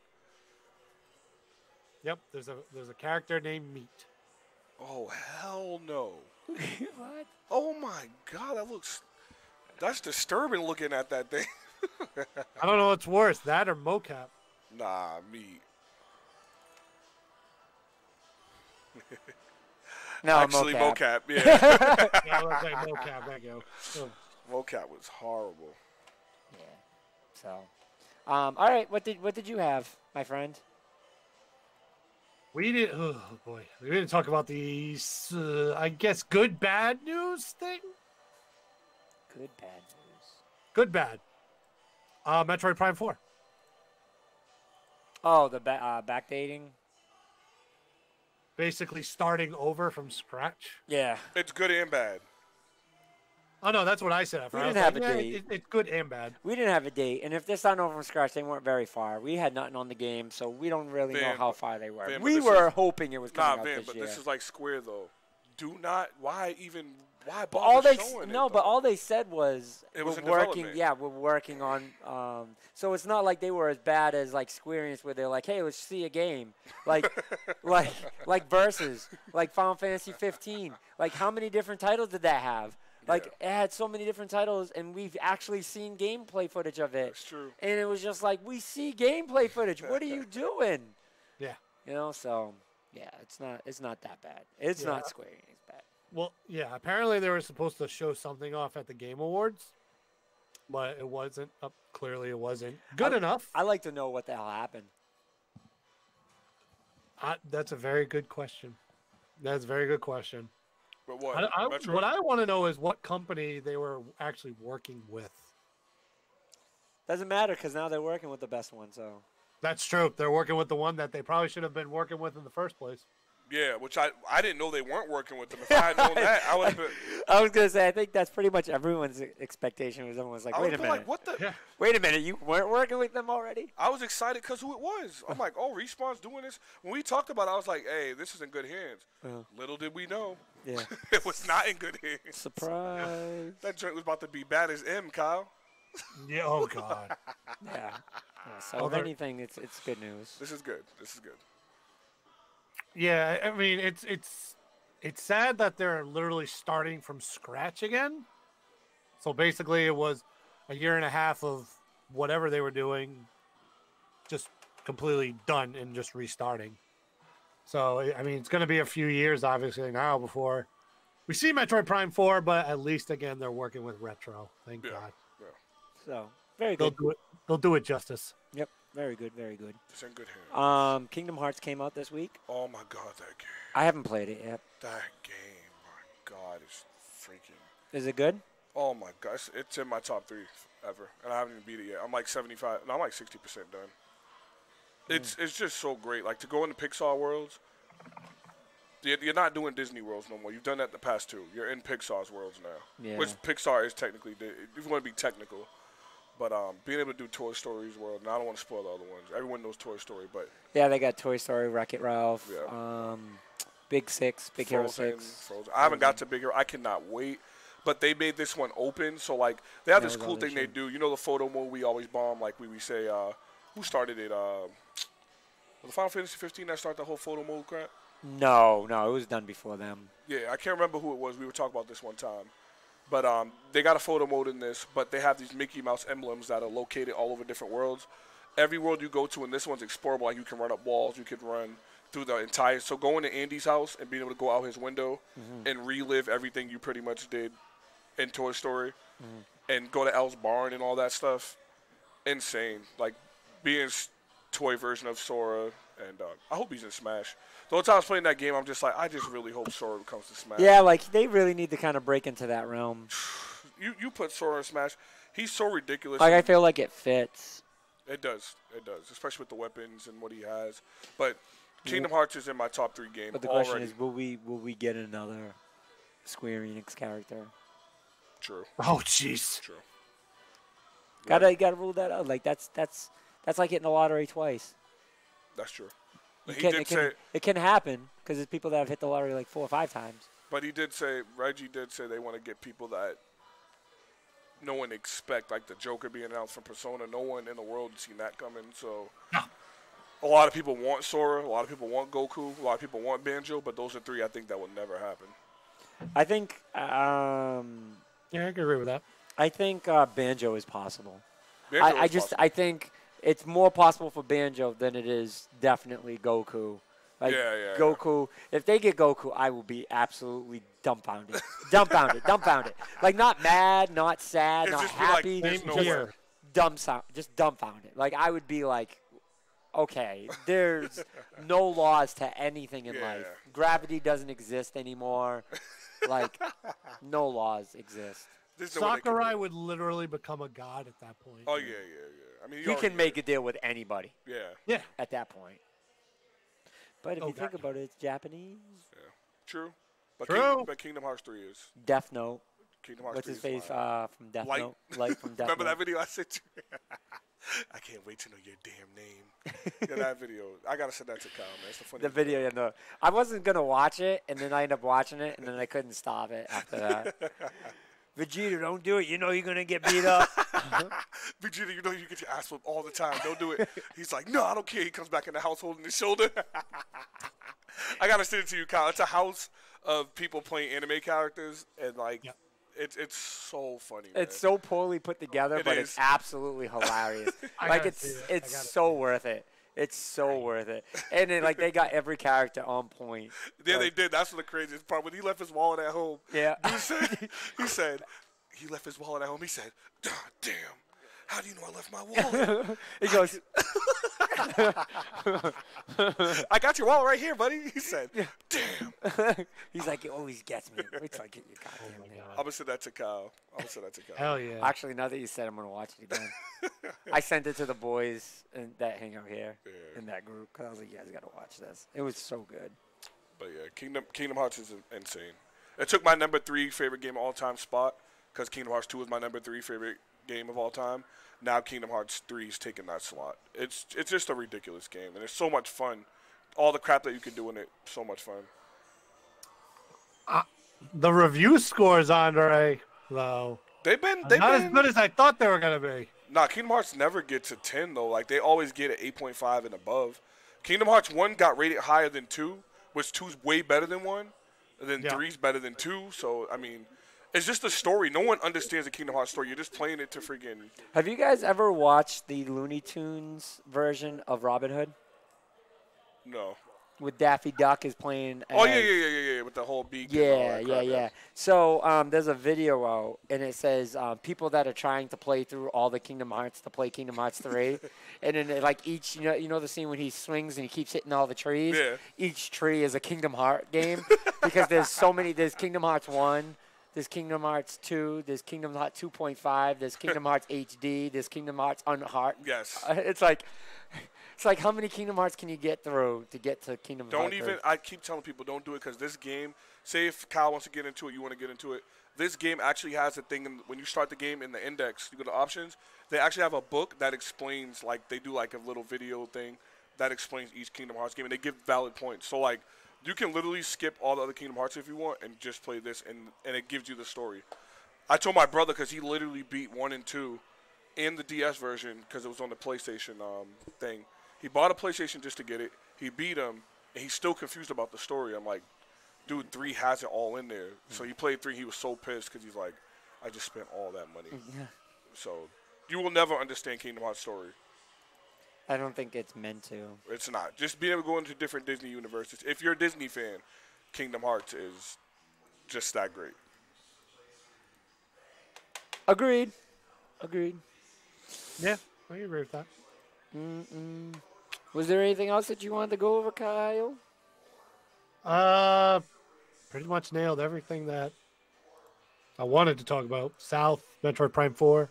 Yep. There's a character named Meat. Oh hell no. What? Oh my God, that's disturbing looking at that thing. I don't know what's worse, that or mocap. Nah, Meat. No, Actually, mocap. mocap. Yeah. Yeah, I was like mocap. There you go. Oh. Mocap was horrible. Yeah. So, all right. What did you have, my friend? We did. Oh boy, we didn't talk about the. I guess good bad news thing. Good bad news. Good bad. Metroid Prime 4. Oh, the backdating. Basically starting over from scratch. Yeah. It's good and bad. Oh no, that's what I said. We I was didn't have like, a yeah, date. It's good and bad. We didn't have a date, and if they're starting over from scratch, they weren't very far. We had nothing on the game, so we don't really know Van, how far they were. Van, but We this were is- hoping it was coming Nah, out Van, this but year. this is like Square though. Do not. Why But bother all they showing no, it, but though? all they said was It was we're in working. development. Yeah, we're working on. So it's not like they were as bad as like Square Enix, where they're like, "Hey, let's see a game," like, like Versus, like Final Fantasy 15. Like, how many different titles did that have? Like, it had so many different titles, and we've actually seen gameplay footage of it. That's true. And it was just like, we see gameplay footage. What are you doing? Yeah. You know, so yeah, it's not that bad. It's Yeah. not Square Enix bad. Well, yeah. Apparently they were supposed to show something off at the Game Awards, but it wasn't. Clearly, it wasn't good enough. I like to know what the hell happened. That's a very good question. That's a very good question. But what? Metroid? What I want to know is what company they were actually working with. Doesn't matter because now they're working with the best one. So That's true. They're working with the one that they probably should have been working with in the first place. Yeah, which I didn't know they weren't working with them. If I had known that, I would have been. I was gonna say I think that's pretty much everyone's expectation. Was everyone's like, I wait would a have been minute, like, what the? Yeah. wait a minute, you weren't working with them already? I was excited because who it was. I'm like, oh, Respawn's doing this. When we talked about it, I was like, hey, this is in good hands. Little did we know. Yeah. It was not in good hands. Surprise. That joint was about to be bad as M, Kyle. Yeah. Oh God. Yeah. So if anything, it's good news. This is good. This is good. Yeah. I mean, it's sad that they're literally starting from scratch again. So basically, it was a year and a half of whatever they were doing, just completely done and just restarting. So I mean, it's going to be a few years, obviously, now before we see Metroid Prime 4. But at least again, they're working with Retro. Thank God. Yeah. So very They'll good. do it. They'll do it justice. Yep. Very good. Very good. It's in good hands. Kingdom Hearts came out this week. Oh my God, that game. I haven't played it yet. That game, my God, is freaking. Is it good? Oh my God, it's in my top 3 ever, and I haven't even beat it yet. I'm like 75. No, I'm like 60% done. It's just so great. Like to go into Pixar worlds. You're not doing Disney worlds no more. You've done that the past 2. You're in Pixar's worlds now, Yeah. which Pixar is technically. If you want to be technical, but being able to do Toy Story's world. And I don't want to spoil the other ones. Everyone knows Toy Story, but Yeah, they got Toy Story, Wreck-It Ralph, Yeah. Big Hero 6. Frozen. I haven't got to Big Hero. I cannot wait. but they made this one open. So like they have Yeah, this it was cool all thing they shit. do. You know the photo mode we always bomb. Like we say, who started it? The Final Fantasy 15 that started the whole photo mode crap. No, it was done before them. Yeah, I can't remember who it was. We were talking about this one time. But they got a photo mode in this, but they have these Mickey Mouse emblems that are located all over different worlds. Every world you go to, and this one's explorable. Like you can run up walls, you can run through the entire. So going to Andy's house and being able to go out his window and relive everything you pretty much did in Toy Story, and go to Elle's barn and all that stuff, insane. Like being toy version of Sora, and I hope he's in Smash. The whole time I was playing that game, I'm just like, I just really hope Sora comes to Smash. Yeah, like they really need to kind of break into that realm. You put Sora in Smash, he's so ridiculous. Like I feel like it fits. It does, especially with the weapons and what he has. But Kingdom Hearts is in my top 3 game But the already. question is, will we get another Square Enix character? True. Oh, jeez. True. Gotta rule that out. Like that's like hitting the lottery twice. That's true. It can happen because there's people that have hit the lottery like 4 or 5 times. But Reggie did say they want to get people that no one expect, like the Joker being announced from Persona. No one in the world has seen that coming. So a lot of people want Sora. A lot of people want Goku. A lot of people want Banjo. But those are 3 I think that will never happen. I think Yeah, I can agree with that. I think Banjo is possible. Banjo I is just possible. I think it's more possible for Banjo than it is definitely Goku. Like Yeah. Goku, if they get Goku, I will be absolutely dumbfounded. dumbfounded. Like not mad, not sad, It's not just be like, happy, there's no just way. just dumbfounded. Like I would be like, okay, there's no laws to anything in Yeah. life. Gravity doesn't exist anymore. Like no laws exist. There's no way they can do Sakurai it. would literally become a god at that point. Oh, yeah. I mean, He can make a deal with anybody Yeah. Yeah. at that point. But if you think gotcha. about it, it's Japanese. True. But True. but Kingdom Hearts 3 is. Death Note. Kingdom Hearts What's 3 his is face fire. from Death Light. Note? Light from Death Remember Note. that video I sent you? I can't wait to know your damn name. Yeah, that video. I gotta send that to Kyle, man. It's the funny The video, yeah, no. I wasn't gonna watch it, and then I ended up watching it, and then I couldn't stop it after that. Vegeta, don't do it. You know you're gonna get beat up. Vegeta, you know you get your ass whooped all the time. Don't do it. He's like, no, I don't care. He comes back in the house holding his shoulder. I gotta send it to you, Kyle. It's a house of people playing anime characters, and like, Yep. it's so funny. Man. It's so poorly put together, It but is. it's absolutely hilarious. I Like gotta see it. I it's gotta so worth it. It's so worth it. And then like they got every character on point. Yeah, they Like, did. That's the craziest part. When he left his wallet at home, Yeah. he said he left his wallet at home. He said, damn, how do you know I left my wallet? He goes, I got your wallet right here, buddy. He said, damn. he's like, it always gets me. Wait till I get your goddamn name. I'm going to send that to Kyle. Hell yeah. Actually, now that you said, I'm gonna watch it again. I sent it to the boys that hang out here in that group because I was like, you guys gotta watch this. It was so good. But yeah, Kingdom Hearts is insane. It took my number 3 favorite game of all time spot because Kingdom Hearts 2 is my number 3 favorite game of all time. Now Kingdom Hearts 3 is taking that slot. It's just a ridiculous game, and it's so much fun. All the crap that you can do in it, so much fun. The review scores, Andre, though, They've been not as good as I thought they were gonna be. Nah, Kingdom Hearts never get to 10 though. Like they always get at 8.5 and above. Kingdom Hearts 1 got rated higher than 2, which 2's way better than 1. And then Yeah. 3's better than 2. So I mean, it's just a story. No one understands the Kingdom Hearts story. You're just playing it to freaking. Have you guys ever watched the Looney Tunes version of Robin Hood No. with Daffy Duck is playing? Oh as- yeah. With the whole beak. and all Yeah, that crap, yeah. So there's a video out, and it says people that are trying to play through all the Kingdom Hearts to play Kingdom Hearts 3, and then like each, you know the scene when he swings and he keeps hitting all the trees. Yeah. Each tree is a Kingdom Heart game because there's so many. There's Kingdom Hearts 1. There's Kingdom Hearts 2. There's Kingdom Hearts 2.5. There's Kingdom Hearts HD. There's Kingdom Hearts Unheart. Yes. It's like how many Kingdom Hearts can you get through to get to Kingdom Hearts? Don't even. I keep telling people don't do it because this game. Say if Kyle wants to get into it, you want to get into it. This game actually has a thing when you start the game in the index. You go to options. They actually have a book that explains, like they do like a little video thing that explains each Kingdom Hearts game, and they give valid points. So like you can literally skip all the other Kingdom Hearts if you want and just play this, and it gives you the story. I told my brother because he literally beat 1 and 2 in the DS version because it was on the PlayStation thing. He bought a PlayStation just to get it. He beat him, and he's still confused about the story. I'm like, dude, 3 has it all in there. So he played 3. He was so pissed because he's like, I just spent all that money. Yeah. So you will never understand Kingdom Hearts story. I don't think it's meant to. It's not. Just being able to go into different Disney universes. If you're a Disney fan, Kingdom Hearts is just that great. Agreed. Yeah, I agree with that. Was there anything else that you wanted to go over, Kyle? Pretty much nailed everything that I wanted to talk about. South, Metroid Prime 4,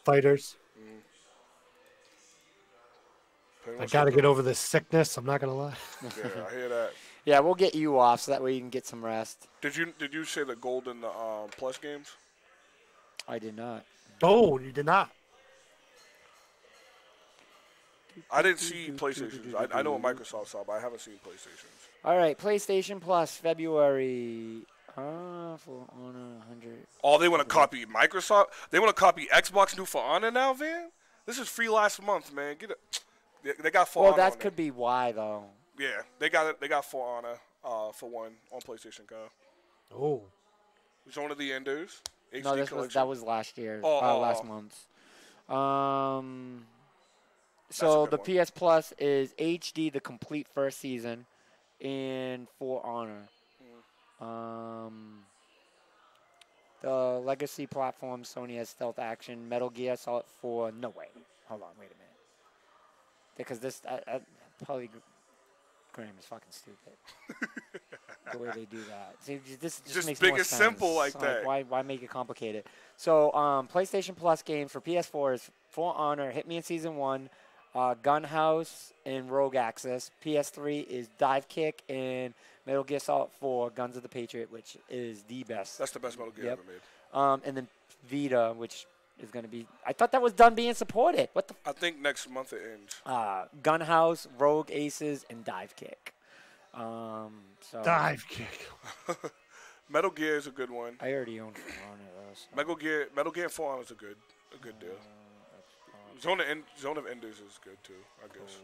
Fighters. I got to get over this sickness. I'm not going to lie. Yeah, I hear that. Yeah, we'll get you off so that way you can get some rest. Did you say the gold in the Plus games? I did not. Oh, you did not. I didn't see PlayStations. I know what Microsoft saw, but I haven't seen PlayStations. All right, PlayStation Plus, February. For Honor 100. Oh, they want to copy Microsoft? They want to copy Xbox New For Honor now, Van? This is free last month, man. Get it. They got For Honor. Well, that could be why, though. Yeah, they got it. They got For Honor for one on PlayStation, Kyle. Oh. Zone of the Enders. HD No, collection. that was last year. Last month. So the one. PS Plus is HD, the complete first season, and For Honor. The legacy platform, Sony has Stealth Action, Metal Gear Solid 4. No way. Hold on, wait a minute. Because this polygram is fucking stupid. The way they do that. See, this just makes big more and sense. simple like that. Why make it complicated? So PlayStation Plus games for PS4 is For Honor, Hitman Season 1, Gunhouse, and Rogue Access. PS3 is Dive Kick and Metal Gear Solid 4, Guns of the Patriot, which is the best. That's the best Metal Gear ever made. And then Vita, which is going to be... I thought that was done being supported. What the... I think next month it ends. Gunhouse, Rogue Aces, and Dive Kick. So Dive Kick. Metal Gear is a good one. I already own For Honor, though. So. Metal Gear 4 Honor is a good deal. Zone of Enders is good, too, I guess.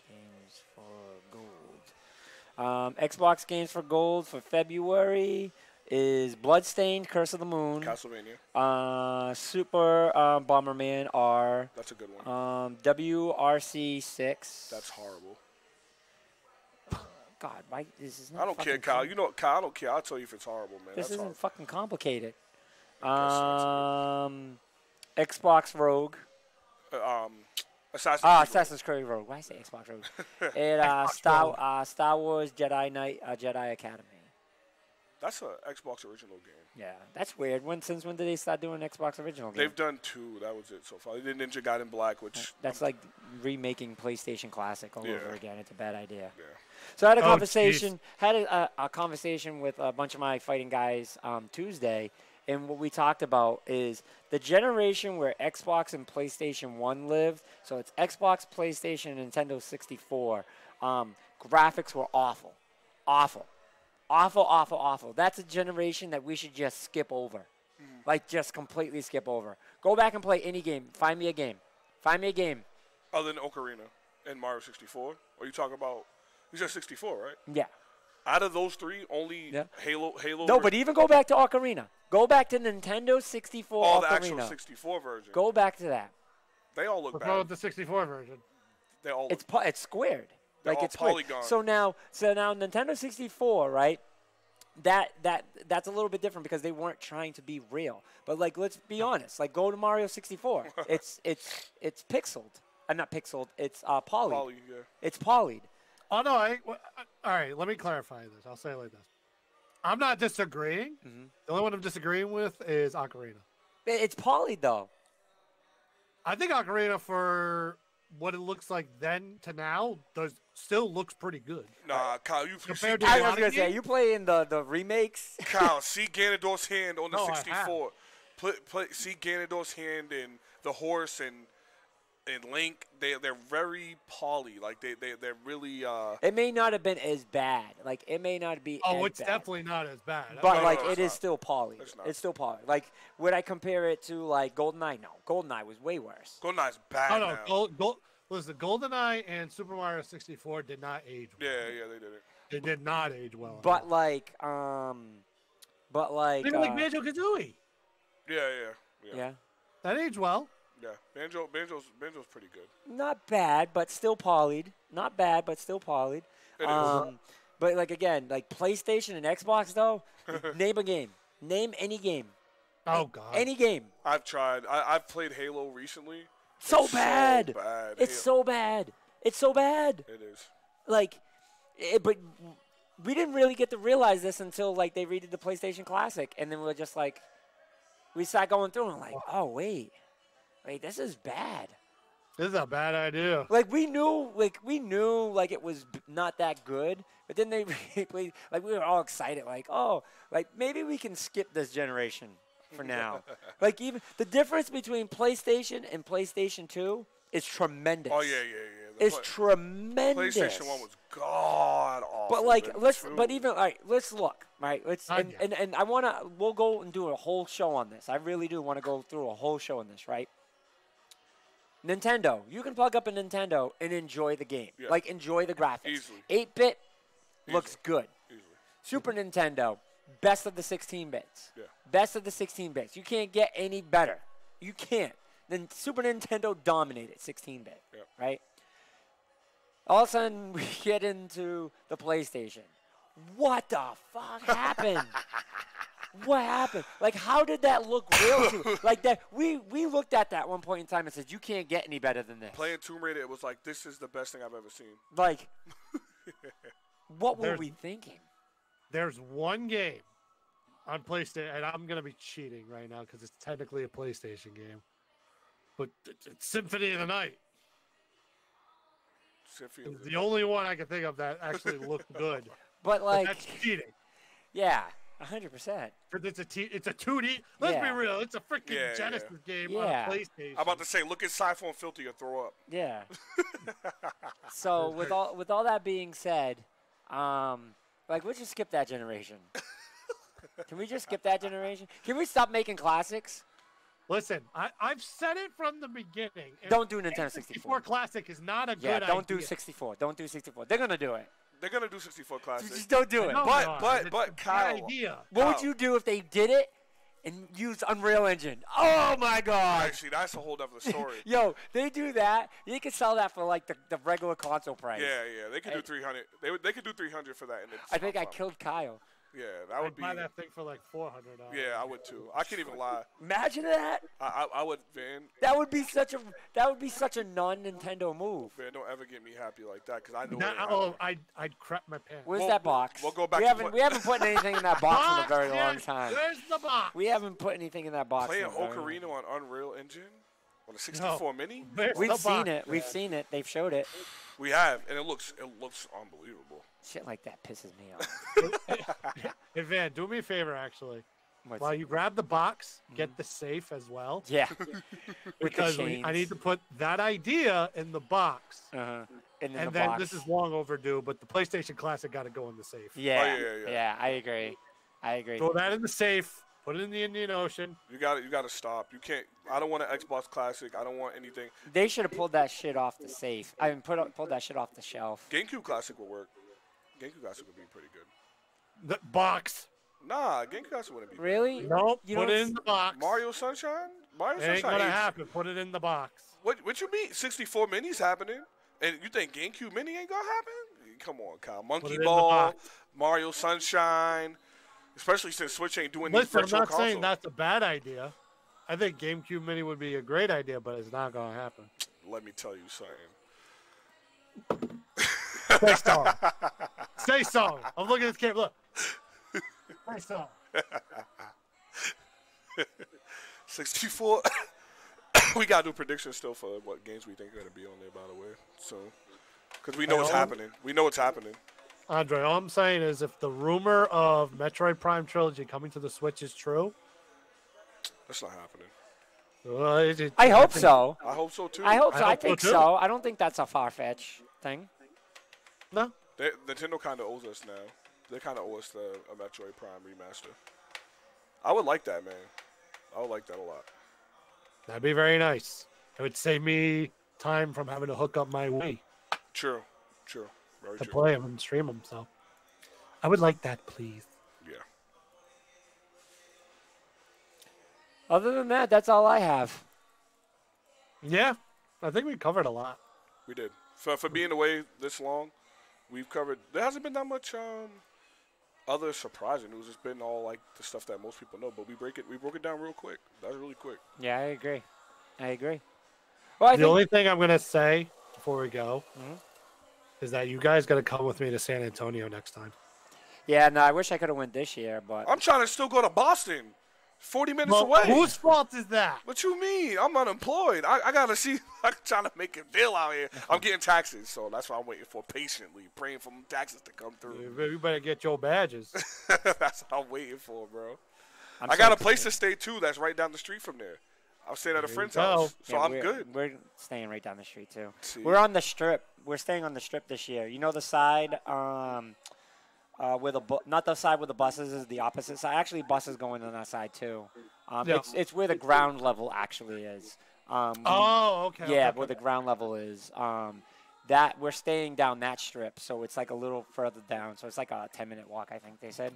Games for gold. Xbox games for gold for February is Bloodstained, Curse of the Moon. Castlevania. Super Bomberman R. That's a good one. WRC 6. That's horrible. God, why this is not I don't care, Kyle. You know, Kyle, I don't care. I'll tell you if it's horrible, man. This That's isn't horrible. fucking complicated. Xbox Rogue. Assassin's Creed Rogue. Why I say Xbox Rogue? And Star Wars Jedi Knight, Jedi Academy. That's an Xbox original game. Yeah, that's weird. Since when did they start doing Xbox original games? They've done 2. That was it so far. They did Ninja Gaiden Black, which... That's like remaking PlayStation Classic all over again. It's a bad idea. Yeah. So I had a conversation with a bunch of my fighting guys Tuesday, and what we talked about is the generation where Xbox and PlayStation 1 lived. So it's Xbox, PlayStation, and Nintendo 64. Graphics were awful. Awful. That's a generation that we should just skip over. Like, just completely skip over. Go back and play any game. Find me a game. Other than Ocarina and Mario 64? Or you talking about... You said 64, right? Yeah. Out of those 3, only Halo... No, but even go back to Ocarina. Go back to Nintendo 64 Ocarina. The actual 64 version. Go back to that. They all look bad. What about the 64 version? They all It's squared. Like it's polygon. So now Nintendo 64, right? That's a little bit different because they weren't trying to be real. But like, let's be honest. Like, go to Mario 64. it's pixeled. Not pixeled. It's polyed. Poly, yeah. It's polyed. Oh no! All right. Let me clarify this. I'll say it like this. I'm not disagreeing. Mm-hmm. The only one I'm disagreeing with is Ocarina. It's polyed though. I think Ocarina, for what it looks like then to now, still looks pretty good. Nah, Kyle, you compared to I was gonna say you play in the remakes. Kyle, see Ganondorf's hand on the 64. See Ganondorf's hand and the horse, and and Link, they're very poly. Like they're really. It may not have been as bad. Like it may not be. Oh, as it's bad. definitely not as bad. But No, like no, it it's is not. still poly. It's still poly. Like would I compare it to like GoldenEye? No, GoldenEye was way worse. GoldenEye's bad Oh no, now. listen, GoldenEye and Super Mario 64 did not age well. Yeah, they did it. They did not age well. But like even like Banjo Kazooie, Yeah. that aged well. Yeah, Banjo's pretty good. Not bad, but still polyed. Not bad, but still polyed. It is. But like again, like PlayStation and Xbox though, name a game. Name any game. Oh god, Any game. I've tried. I've played Halo recently. So It's bad. So bad. It's so bad. It's so bad. It is. Like, but we didn't really get to realize this until like they redid the PlayStation Classic, and then we were just like, we started going through and like, oh wait, this is bad. this is a bad idea. Like we knew like it was not that good, but then they replayed, like we were all excited, like oh, like maybe we can skip this generation for now. Like even the difference between PlayStation and PlayStation 2 is tremendous. Oh yeah. It's tremendous. PlayStation 1 was god awful. But like Two. even all right, let's look. Right? And we'll go and do a whole show on this. I really do want to go through a whole show on this, right? Nintendo. You can plug up a Nintendo and enjoy the game. Yeah. Like enjoy the graphics. Easily. 8-bit looks good. Easily. Super Nintendo, best of the 16 bits. Yeah. Best of the 16 bits. You can't get any better. You can't. Then Super Nintendo dominated 16-bit, Yeah. right? All of a sudden, we get into the PlayStation. What the fuck happened? What happened? Like, how did that look real to you? Like, that we looked at that one point in time and said, you can't get any better than this. Playing Tomb Raider, it was like, this is the best thing I've ever seen. Like, what were we thinking? There's one game on PlayStation, and I'm gonna be cheating right now because it's technically a PlayStation game, but it's Symphony of the Night. It's the only one I can think of that actually looked good. But like, that's cheating. Yeah, 100%. It's a 2D. Let's be real. It's a freaking Genesis game on a PlayStation. I'm about to say, look at Siphon Filter, you throw up. Yeah. So with all that being said, like we'll just skip that generation. Can we just skip that generation? Can we stop making classics? Listen, I've said it from the beginning. Don't do Nintendo 64. Classic is not a good idea. Yeah, don't do 64. Don't do 64. They're gonna do it. They're gonna do 64 Classic. Just don't do it. But Kyle, what would you do if they did it and used Unreal Engine? Oh my God! Actually, that's a whole other story. Yo, they do that. You could sell that for like the regular console price. Yeah, they could do 300. They could do 300 for that. I think I killed Kyle. Yeah, that would I'd buy that thing for like $400. Yeah, I would too. I can't even lie. Imagine that. I would, Van. That would be such a non-Nintendo move. Van, don't ever get me happy like that because I know. I'd crap my pants. Where's that box? We'll go back. We haven't put anything in that box in a very long time. Where's the box? We haven't put anything in that box. Playing Ocarina on Unreal Engine on a 64 Mini. We've seen it. We've seen it. They've showed it. We have, and it looks unbelievable. Shit like that pisses me off. Hey Van, do me a favor actually. What's While you grab the box, get the safe as well. Yeah. Because I need to put that idea in the box. Uh-huh. And then this is long overdue, but the PlayStation Classic got to go in the safe. Yeah. Yeah, I agree. Throw that in the safe. Put it in the Indian Ocean. You got to stop. You can't. I don't want an Xbox Classic. I don't want anything. They should have pulled that shit off the safe. I mean, pulled that shit off the shelf. GameCube Classic would work. GameCube Classic would be pretty good. The box. Nah, GameCube Classic wouldn't be. Really? Nope. Put it in the box. Mario Sunshine. It ain't gonna happen. Put it in the box. What you mean? 64 Mini's happening, and you think GameCube Mini ain't gonna happen? Come on, Kyle. Monkey Ball, Mario Sunshine. Especially since Switch ain't doing these virtual consoles. I'm not saying that's a bad idea. I think GameCube Mini would be a great idea, but it's not going to happen. Let me tell you something. Stay strong. Stay strong. I'm looking at this camera. Look. Stay strong. 64. We got to do predictions still for what games we think are going to be on there, by the way. So, because we know what's happening. We know what's happening. Andre, all I'm saying is if the rumor of Metroid Prime Trilogy coming to the Switch is true. That's not happening. I hope so. I hope so too. I hope so. I hope so, think too. so. I don't think that's a far-fetched thing. No. Nintendo kind of owes us now. They kind of owe us a Metroid Prime remaster. I would like that, man. I would like that a lot. That'd be very nice. It would save me time from having to hook up my Wii True. Very to true. play them and stream them. So I would like that, please. Yeah. Other than that, that's all I have. Yeah, I think we covered a lot. We did. For being away this long, we've covered. There hasn't been that much other surprising news. It's been all like the stuff that most people know, but we broke it down real quick. That was really quick. Yeah, I agree. Well, The only thing I'm gonna say before we go is that you guys gotta come with me to San Antonio next time. Yeah, no, I wish I could have went this year, but I'm trying to still go to Boston. 40 minutes Well, away. whose fault is that? What you mean? I'm unemployed. I gotta see. I'm trying to make a deal out here. I'm getting taxes, so that's what I'm waiting for patiently, praying for taxes to come through. You better get your badges. That's what I'm waiting for, bro. I'm I so got a excited. place to stay too. That's right down the street from there. I'm staying at a There you friend's go. house, so Yeah, I'm we're, good. We're staying right down the street too. See. We're on the strip. We're staying on the strip this year. You know the side, where not the side where the buses is, the opposite side. Actually, buses going on that side too. Yeah. It's where the ground level actually is. Oh, okay. Yeah, okay. where the ground level is. That we're staying down that strip, so it's like a little further down. So it's like a 10-minute walk, I think they said.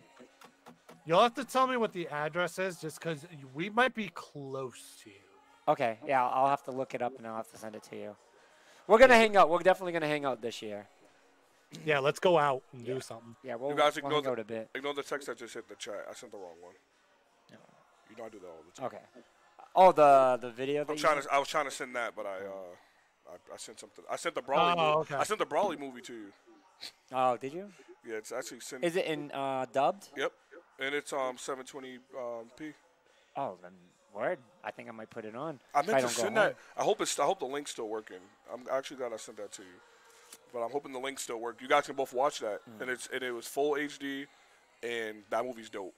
You'll have to tell me what the address is, just because we might be close to you. Okay, yeah, I'll have to look it up and I'll have to send it to you. We're gonna hang out. We're definitely gonna hang out this year. Yeah, let's go out and do something. Yeah, we'll, You guys we'll ignore hang out a bit. Ignore the text that just hit the chat. I sent the wrong one. No. You know I do that all the time. Okay. Oh, the video. That I was trying to send that, but I sent something. I sent the Brawley. Oh, movie. okay. I sent the Brawley movie to you. Oh, did you? Yeah, it's actually sent. Is it in dubbed? Yep, and it's 720p. Oh, then word. I think I might put it on. I if meant to don't go send that. I hope the link's still working. I actually glad I sent that to you, but I'm hoping the link still works. You guys can both watch that, and it was full HD, and that movie's dope.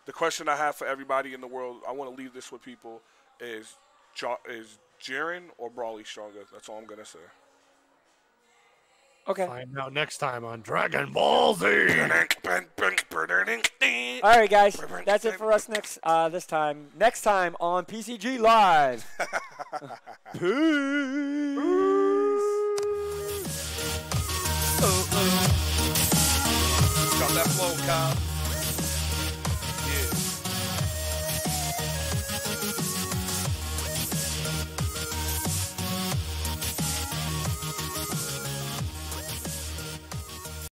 The question I have for everybody in the world, I want to leave this with people, is Jiren or Brawley stronger? That's all I'm gonna say. Okay. Find out next time on Dragon Ball Z. All right, guys. That's it for us this time. Next time on PCG Live. Peace. Drop that flow, Kyle.